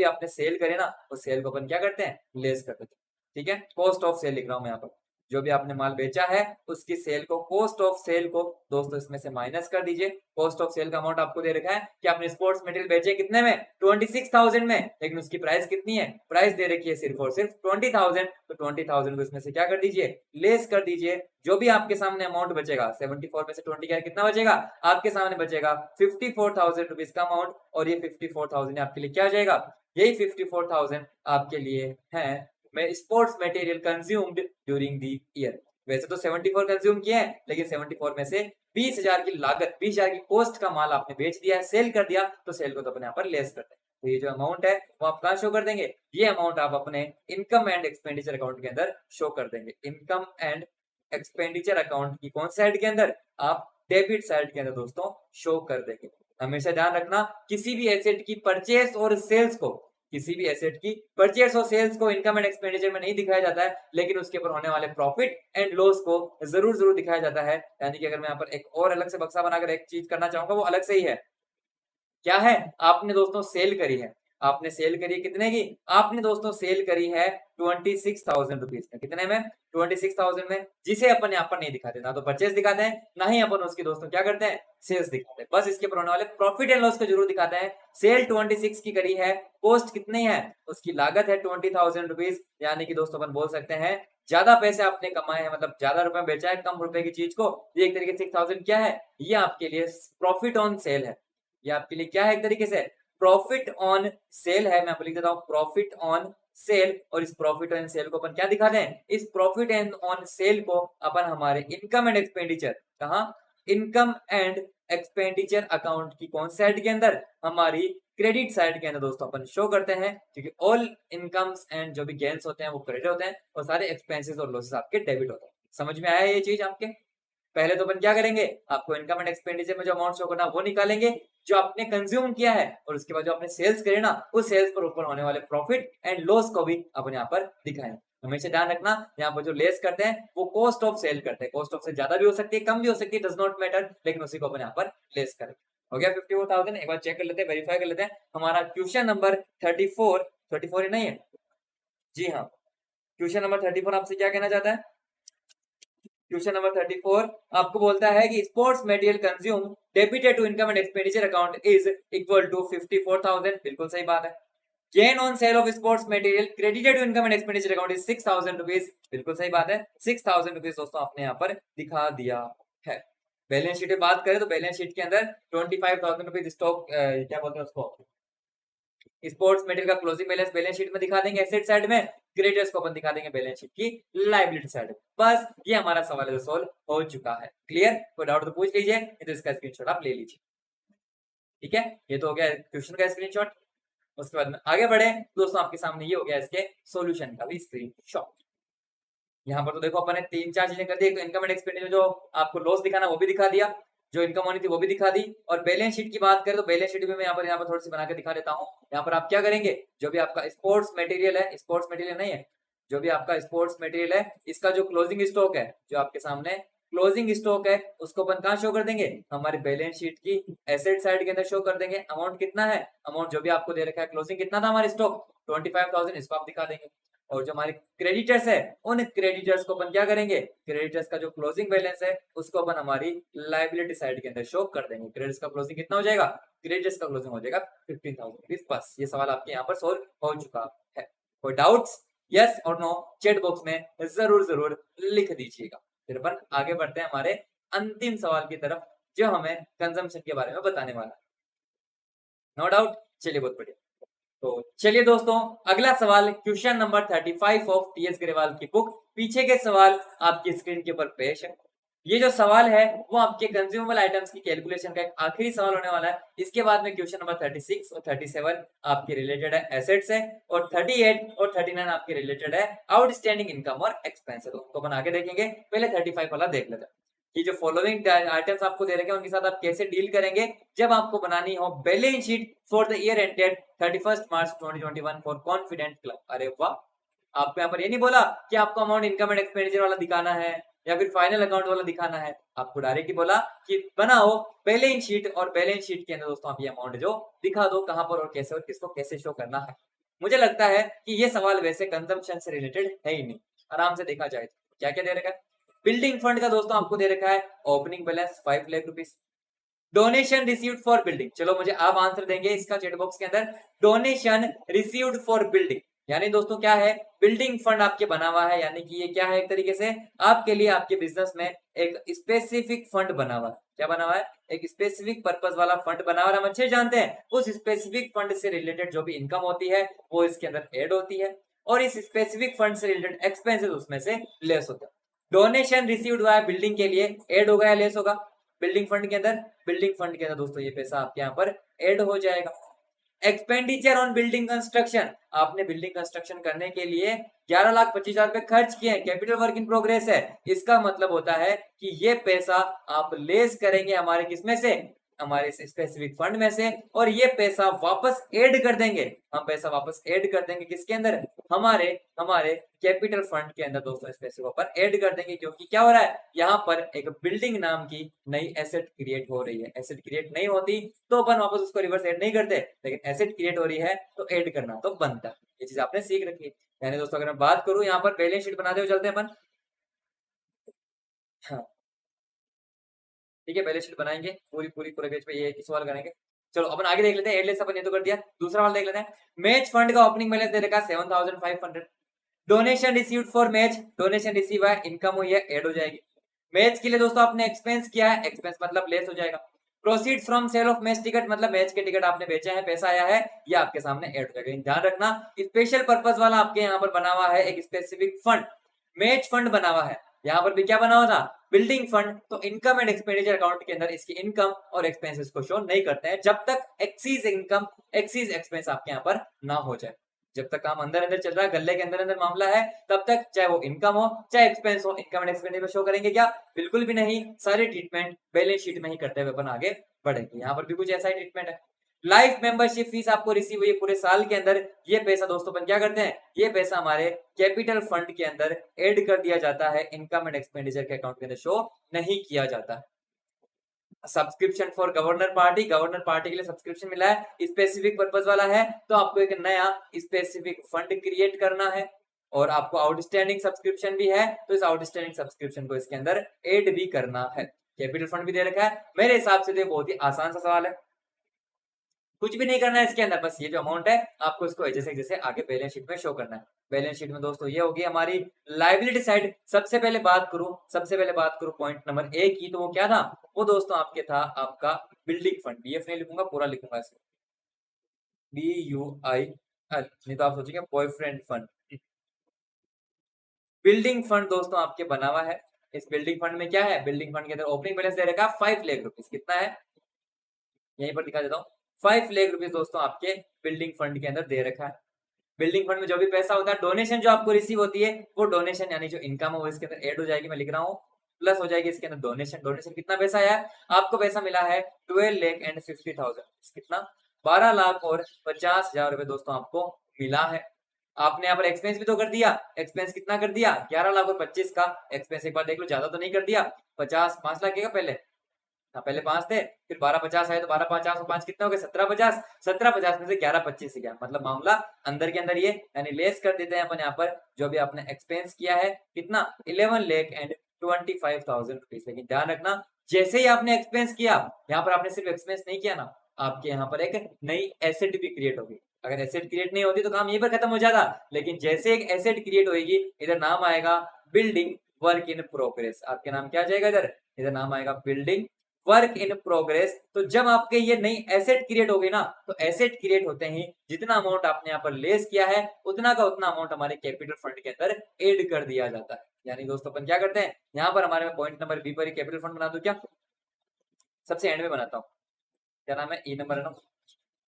आपने सेल करे ना, उस सेल को अपन क्या करते हैं, लेस कर देते हैं। ठीक है, कॉस्ट ऑफ सेल लिख रहा हूं मैं यहाँ पर, जो भी आपने माल बेचा है उसकी सेल को, कॉस्ट ऑफ सेल को दोस्तों इसमें से माइनस कर दीजिए। कॉस्ट ऑफ सेल का अमाउंट आपको दे रखा है कि आपने स्पोर्ट्स मटेरियल बेचे कितने में, 26,000 में, लेकिन उसकी प्राइस कितनी है, प्राइस दे रखी है सिर्फ और सिर्फ 20,000, तो 20,000 को इसमें से क्या कर दीजिए, लेस कर दीजिए। जो भी आपके सामने अमाउंट बचेगा, 74 में से 20 क्या कितना बचेगा, आपके सामने बचेगा 54,000 रुपीज का अमाउंट, और ये 54,000 आपके लिए क्या आ जाएगा, यही 54,000 आपके लिए है मैं sports material consumed during the year. वैसे तो 74 कंज्यूम किए हैं, लेकिन 74 में से 20,000 की लागत, 20,000 की कॉस्ट का माल आपने बेच दिया है, सेल कर दिया, तो सेल को तो अपने यहाँ पर लेस करते हैं। तो ये जो अमाउंट है वो आप कहाँ शो कर देंगे, ये अमाउंट आप अपने इनकम एंड एक्सपेंडिचर अकाउंट के अंदर शो कर देंगे। इनकम एंड एक्सपेंडिचर अकाउंट की कौन साइड के अंदर, आप डेबिट साइड के अंदर दोस्तों शो कर देंगे। हमेशा ध्यान रखना, किसी भी एसेट की परचेस और सेल्स को, किसी भी एसेट की परचेस और सेल्स को इनकम एंड एक्सपेंडिचर में नहीं दिखाया जाता है, लेकिन उसके ऊपर होने वाले प्रॉफिट एंड लॉस को जरूर दिखाया जाता है। यानी कि अगर मैं यहाँ पर एक और अलग से बक्सा बनाकर एक चीज करना चाहूंगा, वो अलग से ही है। क्या है, आपने दोस्तों सेल करी है, आपने सेल करी है कितने की, आपने दोस्तों सेल करी है 26,000 रुपीज में, कितने में, 26,000 में, जिसे अपन यहाँ पर नहीं दिखाते, ना तो परचेस दिखाते हैं, ना ही अपन उसकी दोस्तों क्या करते हैं, सेल्स दिखाते हैं। बस इसके ऊपर होने वाले प्रॉफिट एंड लॉस को जरूर दिखाते हैं। सेल 26 की करी है, कॉस्ट कितनी है, उसकी लागत है 20,000 रुपीज, यानी कि दोस्तों अपन बोल सकते हैं ज्यादा पैसे आपने कमाए हैं, मतलब ज्यादा रुपए बेचा है कम रुपए की चीज को, ये एक तरीके से 6,000 क्या है, ये आपके लिए प्रॉफिट ऑन सेल है। ये आपके लिए क्या है, एक तरीके से प्रॉफिट ऑन सेल है। मैं आपको लिख देता हूं प्रॉफिट ऑन सेल, और इस प्रॉफिट ऑन सेल को अपन क्या दिखाते हैं, इस प्रॉफिट एंड ऑन सेल को अपन हमारे इनकम एंड एक्सपेंडिचर, कहा, इनकम एंड एक्सपेंडिचर अकाउंट की कौन साइड के अंदर, हमारी क्रेडिट साइड के अंदर दोस्तों अपन शो करते हैं, क्योंकि ऑल इनकम्स एंड जो भी गेन्स होते हैं वो क्रेडिट होते हैं, और सारे एक्सपेंसेस और लॉसेस आपके डेबिट होते हैं। समझ में आया ये चीज आपके? पहले तो अपन क्या करेंगे, आपको इनकम एंड एक्सपेंडिचर में जो अमाउंट शो करना वो निकालेंगे जो आपने कंज्यूम किया है, और उसके बाद जो आपने सेल्स करे ना, उस सेल्स पर ऊपर होने वाले प्रॉफिट एंड लॉस को भी अपन यहाँ पर दिखाएं। हमेशा ध्यान रखना, यहाँ पर जो लेस करते हैं वो कॉस्ट ऑफ सेल करते हैं, कॉस्ट ऑफ सेल ज्यादा भी हो सकती है कम भी हो सकती है, डज नॉट मैटर, लेकिन उसी को अपन यहाँ पर लेस करें। हो गया 54,000। एक बार चेक कर लेते हैं, वेरीफाई कर लेते हैं। हमारा क्वेश्चन नंबर 34 ही नहीं है जी हाँ, क्वेश्चन नंबर 34 आपसे क्या कहना चाहता है, क्वेश्चन नंबर 34 आपको बोलता है कि sports material consume debited to income and expenditure account is equal to 54,000। बिल्कुल सही बात है। Gain on sale of sports material credited to income and expenditure account is 6,000 rupees. बिल्कुल सही बात है, 6,000 रुपीज दोस्तों आपने यहाँ पर दिखा दिया है। बैलेंस शीट में बात करें तो बैलेंस शीट के अंदर 25,000 रुपीज स्टॉक, क्या बोलते हैं उसको, स्पोर्ट्स मटेरियल का क्लोजिंग बैलेंस बैलेंस शीट में दिखा देंगे एसेट साइड में, क्रेडिटर्स को अपन दिखा देंगे बैलेंस शीट की लायबिलिटी साइड में। बस ये हमारा सवाल है जो सोल्व हो चुका है। क्लियर? कोई डाउट तो पूछ लीजिए, तो इसका स्क्रीनशॉट आप ले लीजिए। ठीक है, ये तो हो गया क्वेश्चन का स्क्रीनशॉट। उसके बाद में आगे बढ़े दोस्तों, आपके सामने ये हो गया इसके सॉल्यूशन का भी स्क्रीनशॉट। यहाँ पर तो देखो अपन ने 3-4 चीजें कर दी। तो इनकम एंड एक्सपेंडिचर जो आपको लॉस दिखाना वो भी दिखा दिया, जो इनकम होनी थी वो भी दिखा दी। और बैलेंस शीट की बात करें तो बैलेंस शीट में मैं यहाँ पर थोड़ी सी बना के दिखा देता हूँ। यहाँ पर आप क्या करेंगे, जो भी आपका स्पोर्ट्स मटेरियल है, स्पोर्ट्स मटेरियल नहीं है, जो भी आपका स्पोर्ट्स मटेरियल है, इसका जो क्लोजिंग स्टॉक है, जो आपके सामने क्लोजिंग स्टॉक है, उसको अपन कहाँ शो कर देंगे, हमारे बैलेंस शीट की एसेट साइड के अंदर शो कर देंगे। अमाउंट कितना है, अमाउंट जो भी आपको दे रखा है, क्लोजिंग कितना था हमारे स्टॉक 25,000, इसको आप दिखा देंगे। और जो हमारे क्रेडिटर्स है, उन क्रेडिटर्स को अपन क्या करेंगे, क्रेडिटर्स का जो क्लोजिंग बैलेंस है उसको अपन हमारी लायबिलिटी साइड के अंदर शो कर देंगे। क्रेडिटर्स का क्लोजिंग कितना हो जाएगा, क्रेडिटर्स का क्लोजिंग हो जाएगा 15,000 रुपीज। बस ये सवाल आपके यहाँ पर सोल्व हो चुका है। कोई डाउट्स, यस और नो, चैट बॉक्स में जरूर जरूर लिख दीजिएगा। फिर अपन आगे बढ़ते हैं हमारे अंतिम सवाल की तरफ, जो हमें कंजम्पशन के बारे में बताने वाला है। नो डाउट, चलिए बहुत बढ़िया। तो चलिए दोस्तों, अगला सवाल question number 35 of TS Grewal की बुक। पीछे के सवाल आपकी स्क्रीन के ऊपर पेश है। ये जो सवाल है वो आपके कंज्यूमेबल आइटम्स की कैलकुलेशन का एक आखिरी सवाल होने वाला है। इसके बाद में क्वेश्चन नंबर 36 और 37 आपके रिलेटेड है एसेट्स है, और 38 और 39 आपके रिलेटेड है आउटस्टैंडिंग इनकम और एक्सपेंस है। तो अपन आगे देखेंगे, पहले 35 वाला देख लेते हैं। ये जो फॉलोइंग आइटम्स आपको दे रखे हैं उनके साथ आप कैसे डील करेंगे जब आपको बनानी हो balance sheet for the year ended 31 March 2021 for confident club. अरे वाह, आपको यहाँ पर ये नहीं बोला कि आपको अमाउंट इनकम एंड एक्सपेंडिचर वाला दिखाना है या फिर फाइनल अकाउंट वाला दिखाना है, आपको डायरेक्ट ही बोला कि बनाओ बैलेंस शीट, और बैलेंस शीट के अंदर दोस्तों आप ये अमाउंट जो दिखा दो कहां पर और कैसे और किसको कैसे शो करना है। मुझे लगता है कि ये सवाल वैसे कंजम्पशन से रिलेटेड है ही नहीं। आराम से देखा जाए तो क्या क्या दे रखा है। बिल्डिंग फंड का दोस्तों आपको दे रखा है opening balance 5 lakh rupees. Donation received for building, चलो मुझे आप आंसर देंगे इसका चैट बॉक्स के अंदर। डोनेशन रिसीव्ड फॉर बिल्डिंग यानी दोस्तों क्या है, बिल्डिंग फंड आपके बना हुआ है, यानी कि ये क्या है, एक तरीके से आपके लिए आपके बिजनेस में एक स्पेसिफिक फंड बना हुआ है। क्या बना हुआ है, एक स्पेसिफिक पर्पस वाला फंड बना हुआ है। हम अच्छे जानते हैं उस स्पेसिफिक फंड से रिलेटेड जो भी इनकम होती है वो इसके अंदर ऐड होती है, और इस स्पेसिफिक फंड से रिलेटेड एक्सपेंसेस उसमें से लेस होता है। डोनेशन रिसीव्ड हुआ है बिल्डिंग के लिए, ऐड होगा या लेस होगा बिल्डिंग फंड के अंदर, बिल्डिंग फंड के अंदर दोस्तों ये पैसा आपके यहाँ पर ऐड हो जाएगा। एक्सपेंडिचर ऑन बिल्डिंग कंस्ट्रक्शन, आपने बिल्डिंग कंस्ट्रक्शन करने के लिए 11,25,000 रुपए खर्च किए हैं, कैपिटल वर्क इन प्रोग्रेस है। इसका मतलब होता है कि ये पैसा आप लेस करेंगे हमारे किसमें से, हमारे स्पेसिफिक फंड में से, और ये पैसा वापस ऐड कर देंगे। हम पैसा वापस ऐड कर देंगे किसके अंदर, हमारे हमारे कैपिटल फंड के अंदर दोस्तों। इस पैसे को अपन ऐड कर देंगे क्योंकि क्या हो रहा है, यहाँ पर एक बिल्डिंग नाम की नई एसेट क्रिएट हो रही है। एसेट क्रिएट नहीं होती तो अपन वापस उसको रिवर्स ऐड नहीं करते, लेकिन एसेट क्रिएट हो रही है तो ऐड करना तो बनता है। ये चीज आपने सीख रखी है। यानी दोस्तों अगर मैं बात करूं यहाँ पर बैलेंस शीट बनाते हुए चलते हैं अपन। हाँ ठीक है, बैलेंस शीट बनाएंगे पूरे पेज पे ये एक सवाल करेंगे। चलो अपन आगे देख लेते हैं। एडलेस अपन ये तो कर दिया, दूसरा वाला देख लेते हैं। मैच फंड का ओपनिंग बैलेंस दे रखा 7,500। Donation received for match, donation receive है, इनकम हुई है, ऐड हो जाएगी। मैच के लिए दोस्तों आपने एक्सपेंस किया है, एक्सपेंस मतलब लेस हो जाएगा। Proceed from sale of match ticket, मतलब मैच के टिकट आपने बेचे हैं, पैसा आया है, ये आपके सामने ऐड हो जाएगा। ध्यान रखना स्पेशल पर्पस वाला आपके यहाँ पर बना हुआ है एक स्पेसिफिक फंड, मैच फंड बना हुआ है। यहाँ पर भी क्या बना हुआ था, बिल्डिंग फंड। तो इनकम एंड एक्सपेंडिचर अकाउंट के अंदर इसकी इनकम और एक्सपेंसेस को शो नहीं करते हैं जब तक एक्सीज इनकम एक्सीज एक्सपेंस आपके यहाँ पर ना हो जाए। जब तक काम अंदर अंदर चल रहा है, गल्ले के अंदर अंदर मामला है, तब तक चाहे वो इनकम हो चाहे एक्सपेंस हो, इनकम एंड एक्सपेंडिचर शो करेंगे क्या, बिल्कुल भी नहीं। सारे ट्रीटमेंट बैलेंस शीट में ही करते हुए अपन आगे बढ़ेंगे। यहाँ पर भी कुछ ऐसा ही ट्रीटमेंट है। लाइफ मेंबरशिप फीस आपको रिसीव हुई है पूरे साल के अंदर, ये पैसा दोस्तों अपन क्या करते हैं, ये पैसा हमारे कैपिटल फंड के अंदर ऐड कर दिया जाता है, इनकम एंड एक्सपेंडिचर के अकाउंट के अंदर शो नहीं किया जाता। Subscription for governor party, governor party के लिए सब्सक्रिप्शन मिला है, स्पेसिफिक पर्पस वाला है, तो आपको एक नया स्पेसिफिक फंड क्रिएट करना है। और आपको आउटस्टैंडिंग सब्सक्रिप्शन भी है, तो इस आउटस्टैंडिंग सब्सक्रिप्शन को इसके अंदर ऐड भी करना है। कैपिटल फंड भी दे रखा है। मेरे हिसाब से तो बहुत ही आसान सा सवाल है। कुछ भी नहीं करना है इसके अंदर, बस ये जो अमाउंट है आपको इसको जैसे जैसे आगे बैलेंस शीट में शो करना है। बैलेंस शीट में दोस्तों ये होगी हमारी लायबिलिटी साइड। सबसे पहले बात करूं पॉइंट नंबर ए की, तो वो क्या था, वो दोस्तों आपके था आपका बिल्डिंग फंड। बीएफ नहीं लिखूंगा, पूरा लिखूंगा इसको, BUIL, नहीं तो आप सोचेंगे बॉयफ्रेंड फंड। बिल्डिंग फंड दोस्तों आपके बना हुआ है। इस बिल्डिंग फंड में क्या है, बिल्डिंग फंड के अंदर ओपनिंग बैलेंस दे रखा है 5 लाख रुपीस। कितना है, यहीं पर दिखा देता हूँ, 5 लाख रुपीस दोस्तों आपके बिल्डिंग फंड के अंदर दे रखा है। बिल्डिंग फंड में जो भी पैसा होता है, डोनेशन जो आपको रिसीव होती है, वो डोनेशन यानी जो इनकम है वो इसके अंदर ऐड हो जाएगी। मैं लिख रहा हूँ प्लस हो जाएगी इसके अंदर डोनेशन। डोनेशन कितना पैसा आया, आपको पैसा मिला है 12,50,000। कितना, 12,50,000 रुपए दोस्तों आपको मिला है। आपने यहाँ पर एक्सपेंस भी तो कर दिया। एक्सपेंस कितना कर दिया, 11,25,000 का एक्सपेंस। एक बार देख लो, ज्यादा तो नहीं कर दिया। 5 लाख का पहले, हाँ पहले 5 थे, फिर 12,50 आए तो 12,50 और 5 कितना हो गया, 17,50। 17,50 में से 11,25 गया, मतलब मामला अंदर के अंदर ये, यानी लेस कर देते हैं अपन यहाँ पर जो भी आपने एक्सपेंस किया है। कितना, 11,25,000 रुपीज। लेकिन ध्यान रखना, जैसे ही आपने एक्सपेंस किया, यहाँ पर आपने सिर्फ एक्सपेंस नहीं किया ना, आपके यहाँ पर एक नई एसेट भी क्रिएट होगी। अगर एसेट क्रिएट नहीं होती तो काम यहीं पर खत्म हो जाता, लेकिन जैसे एक एसेट क्रिएट होगी, इधर नाम आएगा बिल्डिंग वर्क इन प्रोग्रेस। आपके नाम क्या आ जाएगा, इधर नाम आएगा बिल्डिंग वर्क इन प्रोग्रेस। तो जब आपके ये नई एसेट क्रिएट होगी ना, तो एसेट क्रिएट होते ही जितना अमाउंट आपने यहाँ पर लेस किया है, उतना का उतना अमाउंट हमारे कैपिटल फंड के अंदर ऐड कर दिया जाता है। यानी दोस्तों अपन क्या करते हैं, यहाँ पर हमारे पॉइंट नंबर बी पर कैपिटल फंड बना दूं क्या, सबसे एंड में बनाता हूँ, क्या नाम है, ई नंबर है ना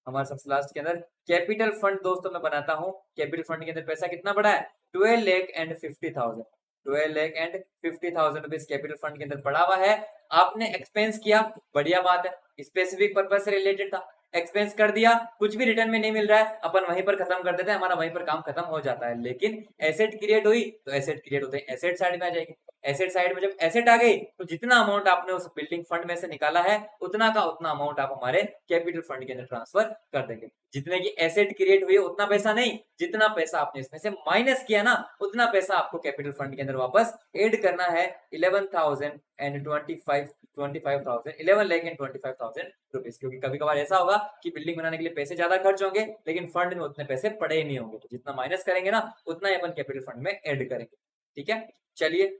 हमारे सबसे लास्ट के अंदर। कैपिटल फंड दोस्तों मैं बनाता हूँ। कैपिटल फंड के अंदर पैसा कितना बड़ा है, 12,50,000। 12,50,000 रुपीज कैपिटल फंड के अंदर पड़ा हुआ है। आपने एक्सपेंस किया, बढ़िया बात है, स्पेसिफिक पर्पज से रिलेटेड था, एक्सपेंस कर दिया, कुछ भी रिटर्न में नहीं मिल रहा है, अपन वहीं पर खत्म कर देते हैं, हमारा वहीं पर काम खत्म हो जाता है। लेकिन एसेट क्रिएट हुई, तो एसेट क्रिएट होते हैं एसेट साइड में आ जाएगी। एसेट साइड में जब एसेट आ गई, तो जितना अमाउंट आपने उस बिल्डिंग फंड में से निकाला है, उतना का उतना अमाउंट आप हमारे कैपिटल फंड के अंदर ट्रांसफर कर देंगे। जितने की एसेट क्रिएट हुई उतना पैसा नहीं, जितना पैसा आपने इसमें से माइनस किया ना, उतना पैसा आपको कैपिटल फंड के अंदर वापस ऐड करना है। 11,25,000 रुपीज। क्योंकि कभी कभार ऐसा होगा कि बिल्डिंग बनाने के लिए पैसे ज्यादा खर्च होंगे, लेकिन फंड में उतने पैसे पड़े ही नहीं होंगे, तो जितना माइनस करेंगे ना, उतना ही अपन कैपिटल फंड में ऐड करेंगे। ठीक है, चलिए,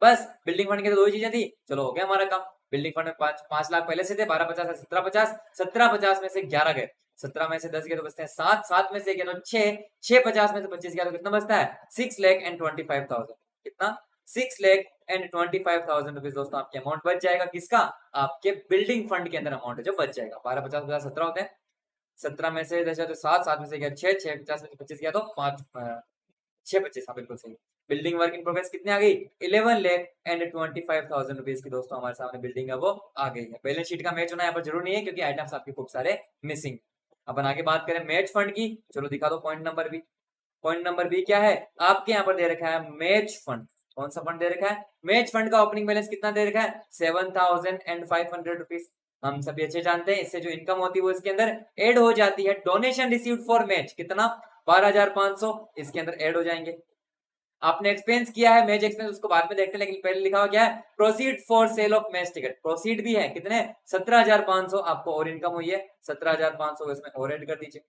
बस बिल्डिंग फंड की तो दो ही चीजें थी, चलो हो गया हमारा काम। बिल्डिंग फंड में 5 लाख पहले से थे, 12,50 17,50, 17,50 में से 11 गए, 17 में से 10 गए तो बचते हैं 7, 7 में से गए तो 6, 6,50 में से 25 गया तो कितना बचता है, 6,25,000। कितना, 6,25,000 रुपीज दोस्तों आपके अमाउंट बच जाएगा। किसका, आपके बिल्डिंग फंड के अंदर अमाउंट है जो बच जाएगा। 12,50 50 17 होते हैं, 17 में से 10 तो 7, 7 में से गया 6, 6,50 में से 25 गया तो 5, 6,25, हाँ बिल्कुल सही। बिल्डिंग वर्क इन प्रोग्रेस कितने आ गई, 11,25,000 रुपीज की दोस्तों हमारे सामने बिल्डिंग है वो आ गई है। बैलेंस शीट का मैच होना यहाँ पर जरूर नहीं है, क्योंकि आइटम्स आपके खूब सारे मिसिंग। अपन आगे बात करें मैच फंड की, चलो दिखा दो point number B. Point number B क्या है, आपके यहाँ पर दे रखा है मैच फंड। कौन सा फंड दे रखा है, मैच फंड का ओपनिंग बैलेंस कितना दे रखा है, 7,500 रुपीज। हम सभी अच्छे जानते हैं, इससे जो इनकम होती है वो इसके अंदर ऐड हो जाती है। डोनेशन रिसीव्ड फॉर मैच कितना, 12,500 इसके अंदर ऐड हो जाएंगे। आपने एक्सपेंस किया है मैच एक्सपेंस, उसको बाद में देखते हैं, लेकिन पहले लिखा हुआ क्या है, proceed for sale of match ticket. Proceed भी है कितने, 17,500 आपको और इनकम हुई है, 17,500 इसमें और ऐड कर दीजिए।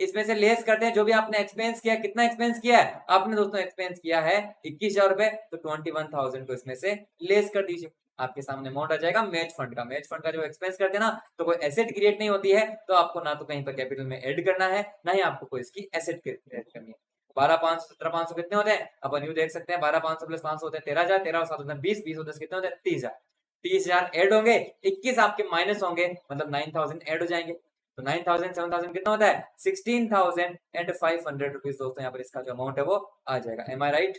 इसमें से लेस करते हैं जो भी आपने एक्सपेंस किया। कितना एक्सपेंस किया है आपने दोस्तों, एक्सपेंस किया है 21,000 रुपए, तो 21,000 को इसमें से लेस कर दीजिए। आपके सामने अमाउंट आ जाएगा मैच फंड का। मैच फंड का जो एक्सपेंस करते हैं ना, तो कोई एसेट क्रिएट नहीं होती है, तो आपको ना तो कहीं पर कैपिटल में ऐड करना है, ना ही आपको कोई इसकी एसेट क्रिएट करनी है। 12,500 17,500 कितने होते हैं, अपन यूं देख सकते हैं, 12,500 प्लस 500 होते हैं 13,000, 13 और 7 होते हैं 20, 20 और 10 कितने होते हैं 30,000। 30,000 ऐड होंगे, 21 आपके माइनस होंगे, मतलब 9,000 ऐड हो जाएंगे। तो 9,000 7,000 कितना होता है, 16,500 रुपीज दोस्तों यहाँ पर इसका जो अमाउंट है वो आ जाएगा। एम आई राइट।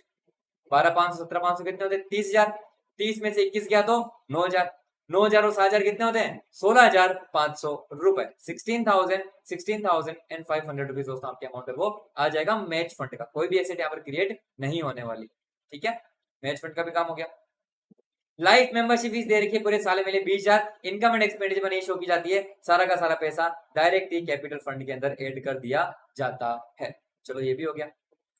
12,500 17,500 कितने होते हैं 30,000, 30 में से 21 गया तो 9,000, 9,000 और 7,000 कितने होते हैं 16,500 रुपए। 16,500 रुपीज दोस्तों आपके अमाउंट है वो आ जाएगा मैच फंड का। कोई भी एसेट यहाँ पर क्रिएट नहीं होने वाली। ठीक है, मैच फंड का भी काम हो गया। लाइफ मेंबरशिप फीस दे रखी है पूरे साल में 20,000। Income and expenditure money show की जाती है, सारा का सारा पैसा डायरेक्ट ही कैपिटल फंड के अंदर ऐड कर दिया जाता है। चलो ये भी हो गया।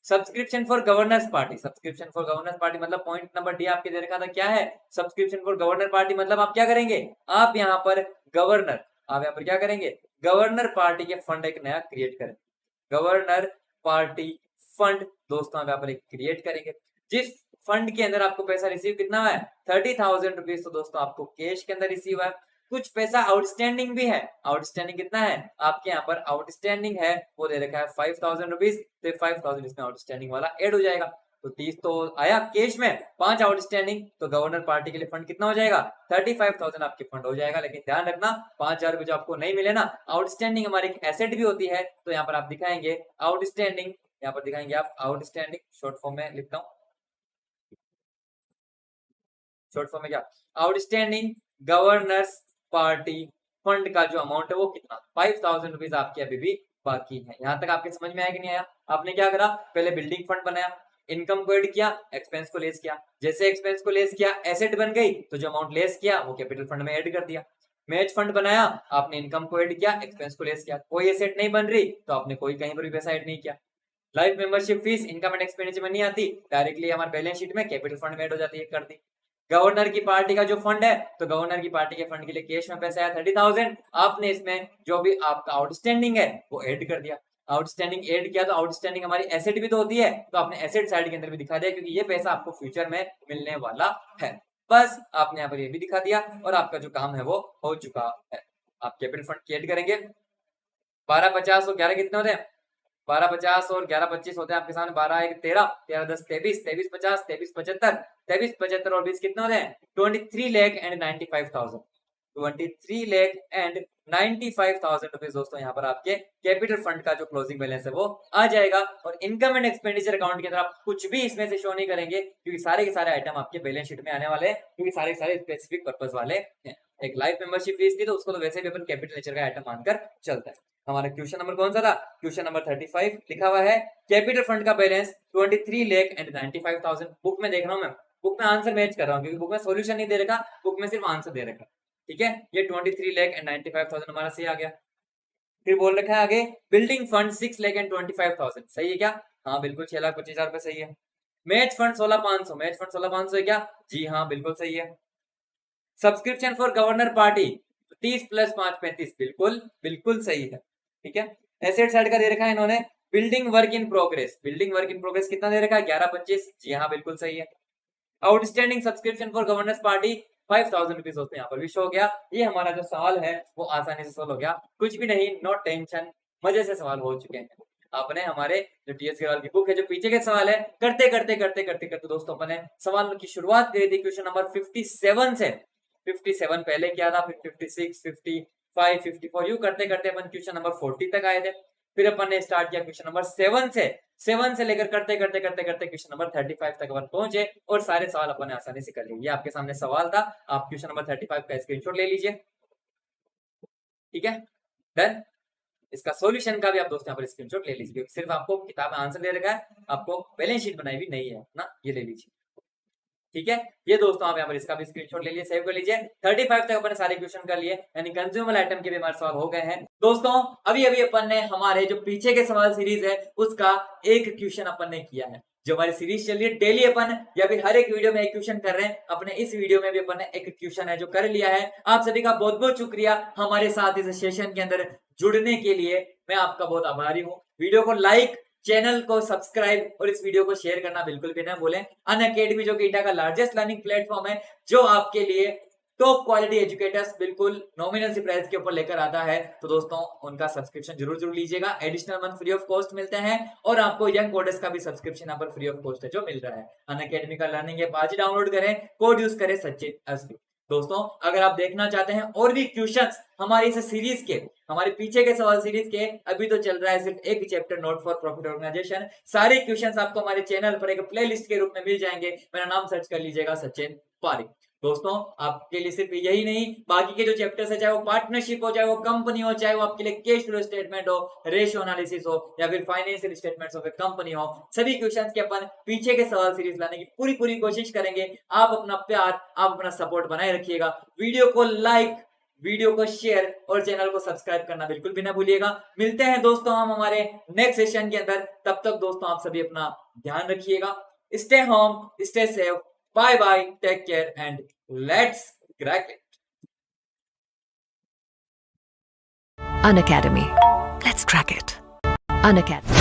Subscription for governors party. Subscription for governors party मतलब पॉइंट नंबर डी आपके दे रखा था, क्या है सब्सक्रिप्शन फॉर गवर्नर पार्टी, मतलब आप क्या करेंगे, आप यहाँ पर गवर्नर, आप यहाँ पर क्या करेंगे, गवर्नर पार्टी के फंड एक नया क्रिएट करें। गवर्नर पार्टी फंड दोस्तों हम यहाँ पर क्रिएट करेंगे। जिस फंड के अंदर आपको पैसा रिसीव कितना है 30,000 रुपीज, तो दोस्तों आपको कैश के अंदर रिसीव है। कुछ पैसा आउटस्टैंडिंग भी है। आउटस्टैंडिंग कितना है आपके यहाँ पर आउटस्टैंडिंग है वो दे रखा है 5,000 रुपीज, तो 5,000 इसमें आउटस्टैंडिंग वाला ऐड हो जाएगा। तो 30 तो आया कैश में, 5 आउटस्टैंडिंग, तो गवर्नर पार्टी के लिए फंड कितना हो जाएगा 35,000 आपके फंड हो जाएगा। लेकिन ध्यान रखना 5,000 रुपए जो आपको नहीं मिले ना, आउटस्टैंडिंग हमारी एक एसेट भी होती है, तो यहाँ पर आप दिखाएंगे आउटस्टैंडिंग, यहाँ पर दिखाएंगे आप आउटस्टैंडिंग, शॉर्ट फॉर्म में लिखता हूँ, शॉर्ट फॉर्म में क्या आउटस्टैंडिंग गवर्नर्स पार्टी फंड का जो अमाउंट है वो कितना 5,000 रुपीज आपके अभी भी बाकी है। यहां तक आपके समझ में आया कि नहीं आया? आपने क्या करा, पहले बिल्डिंग फंड बनाया, इनकम को ऐड किया, एक्सपेंस को लेस किया, जैसे एक्सपेंस को लेस किया एसेट बन गई, तो जो अमाउंट लेस किया वो कैपिटल फंड में ऐड कर दिया। मैच फंड बनाया, आपने इनकम को ऐड किया, एक्सपेंस को लेस किया, कोई एसेट नहीं बन रही तो आपने कोई कहीं पर भी पैसा ऐड नहीं किया। Life membership fees income and expenditure में नहीं आती, डायरेक्टली हमारे बैलेंस शीट में कैपिटल फंड में ऐड हो जाती है, कर दी। गवर्नर की पार्टी का जो फंड है, तो गवर्नर की पार्टी के फंड के लिए कैश में पैसा आया 30,000, आपने इसमें जो भी आपका आउटस्टैंडिंग है वो ऐड कर दिया। आउटस्टैंडिंग ऐड किया तो आउटस्टैंडिंग हमारी एसेट भी तो होती है, तो आपने एसेट साइड के अंदर भी दिखा दिया, क्योंकि ये पैसा आपको फ्यूचर में मिलने वाला है। बस आपने यहाँ पर ये भी दिखा दिया और आपका जो काम है वो हो चुका है। आप कैपिटल फंड ऐड करेंगे, 1250 और 11 कितने होते हैं 1250 और 1125 होते हैं आपके सामने, 12 1 13, 13 10 23, 23 50, 23 75, 23 75 और 20 कितने होते हैं 23 lakh and 95,000, 23 lakh and 95,000 rupees दोस्तों यहाँ पर आपके कैपिटल फंड का जो क्लोजिंग बैलेंस है वो आ जाएगा। और इनकम एंड एक्सपेंडिचर अकाउंट के अंदर आप कुछ भी इसमें से शो नहीं करेंगे, क्योंकि सारे के सारे आइटम आपके बैलेंस शीट में आने वाले हैं, क्योंकि सारे के सारे स्पेसिफिक पर्पस वाले हैं। एक लाइफ मेंबरशिप फीस थी तो उसको तो वैसे भी अपन कैपिटल नेचर का आइटम मानकर चलता है। हमारा क्वेश्चन नंबर कौन सा था, क्वेश्चन नंबर 35 लिखा हुआ है कैपिटल फंड का बैलेंस 23 लाख एंड 95,000। बुक में देख रहा हूं मैं, बुक में आंसर मैच कर रहा हूं, क्योंकि बुक में सॉल्यूशन नहीं दे रखा, बुक में सिर्फ आंसर दे रखा। ठीक है, ये 23 लाख एंड 95,000 हमारा सही आ गया। फिर बोल रखा है आगे बिल्डिंग फंड 6 लाख एंड 25,000, सही है क्या? हाँ बिल्कुल, 6,25,000 रुपए सही है। मैच फंड 16,500, मैच फंड 16,500 है क्या? जी हाँ बिल्कुल सही है। सब्सक्रिप्शन फॉर गवर्नर पार्टी 30 + 5 35, बिल्कुल बिल्कुल सही है। ठीक है, एसेट साइड का दे रखा है इन्होंने building work in progress, building work in progress कितना दे रखा है 1125, जी हाँ बिल्कुल सही है। Outstanding subscription for governance party 5,000 rupees होते हैं, यहाँ पर भी शो हो गया। ये हमारा जो सवाल है वो आसानी से सोल्व हो गया, कुछ भी नहीं, नो टेंशन, मजे से सवाल हो चुके हैं। आपने हमारे जो टीएस अग्रवाल की बुक है, जो पीछे के सवाल है करते करते करते करते करते दोस्तों अपने सवाल की शुरुआत करी थी क्वेश्चन नंबर 57 से। 57 पहले क्या था, फिर 56, 55, 54 यू करते करते अपन क्वेश्चन नंबर 40 तक आए थे। फिर अपन ने स्टार्ट किया क्वेश्चन नंबर 7 से लेकर करते करते करते करते क्वेश्चन नंबर 35 तक अपन पहुंचे और सारे सवाल अपन ने आसानी से कर लिए। ये आपके सामने सवाल था, आप क्वेश्चन नंबर 35 का स्क्रीनशॉट ले लीजिए। ठीक है, डन। इसका सॉल्यूशन का भी आप दोस्तों यहाँ पर स्क्रीनशॉट ले लीजिए, सिर्फ आपको किताब में आंसर दे रखा है, आपको बैलेंस शीट बनाई भी नहीं है ना, ये ले लीजिए। ठीक है, ये दोस्तों आप यहाँ पर इसका भी स्क्रीनशॉट ले लीजिए, सेव कर लीजिए। 35 तक अपन सारे क्वेश्चन कर लिए, यानी कंज्यूमर आइटम के भी हमारे सवाल हो गए हैं। दोस्तों अभी अभी अपन ने हमारे जो पीछे के सवाल सीरीज है उसका एक क्वेश्चन अपन ने किया है। जो हमारी सीरीज चल रही है डेली अपन या फिर हर एक वीडियो में एक क्वेश्चन कर रहे हैं, अपने इस वीडियो में भी अपन ने एक क्वेश्चन है जो कर लिया है। आप सभी का बहुत बहुत शुक्रिया हमारे साथ इस सेशन के अंदर जुड़ने के लिए, मैं आपका बहुत आभारी हूँ। वीडियो को लाइक, चैनल को सब्सक्राइब और इस वीडियो को शेयर करना बिल्कुल भी ना भूलें। अनअकैडमी जो कि इंडिया का लार्जेस्ट लर्निंग प्लेटफॉर्म है, जो आपके लिए टॉप क्वालिटी एजुकेटर्स बिल्कुल नॉमिनल सी प्राइस के ऊपर लेकर आता है, तो दोस्तों उनका सब्सक्रिप्शन जरूर लीजिएगा। Additional month free of cost मिलते हैं और आपको यंग कोडर्स का भी सब्सक्रिप्शन यहाँ पर फ्री ऑफ कॉस्ट है जो मिल रहा है। अनअकैडमी का लर्निंग ऐप आज ही डाउनलोड करें, कोड यूज करें सचिन एसबी। दोस्तों अगर आप देखना चाहते हैं और भी क्वेश्चंस हमारी इस सीरीज के, हमारे पीछे के सवाल सीरीज के, अभी तो चल रहा है सिर्फ एक chapter not for profit organisation, सारे क्वेश्चंस आपको हमारे चैनल पर एक प्लेलिस्ट के रूप में मिल जाएंगे। मेरा नाम सर्च कर लीजिएगा सचिन पारिक। दोस्तों आपके लिए सिर्फ यही नहीं, बाकी के जो चैप्टर्स है, चाहे वो पार्टनरशिप हो, चाहे वो कंपनी हो, चाहे वो आपके लिए कैश फ्लो स्टेटमेंट हो, रेशियो एनालिसिस हो, या फिर financial statements of A company हो, सभी क्वेश्चंस के अपन पीछे के सवाल सीरीज लाने की पूरी कोशिश करेंगे। आप अपना प्यार, आप अपना सपोर्ट बनाए रखिएगा। वीडियो को लाइक, वीडियो को शेयर और चैनल को सब्सक्राइब करना बिल्कुल भी ना भूलिएगा। मिलते हैं दोस्तों हम हमारे नेक्स्ट सेशन के अंदर, तब तक दोस्तों आप सभी अपना ध्यान रखिएगा। Stay home, stay safe, bye bye, take care and let's crack it. Unacademy. Let's crack it. Unacademy.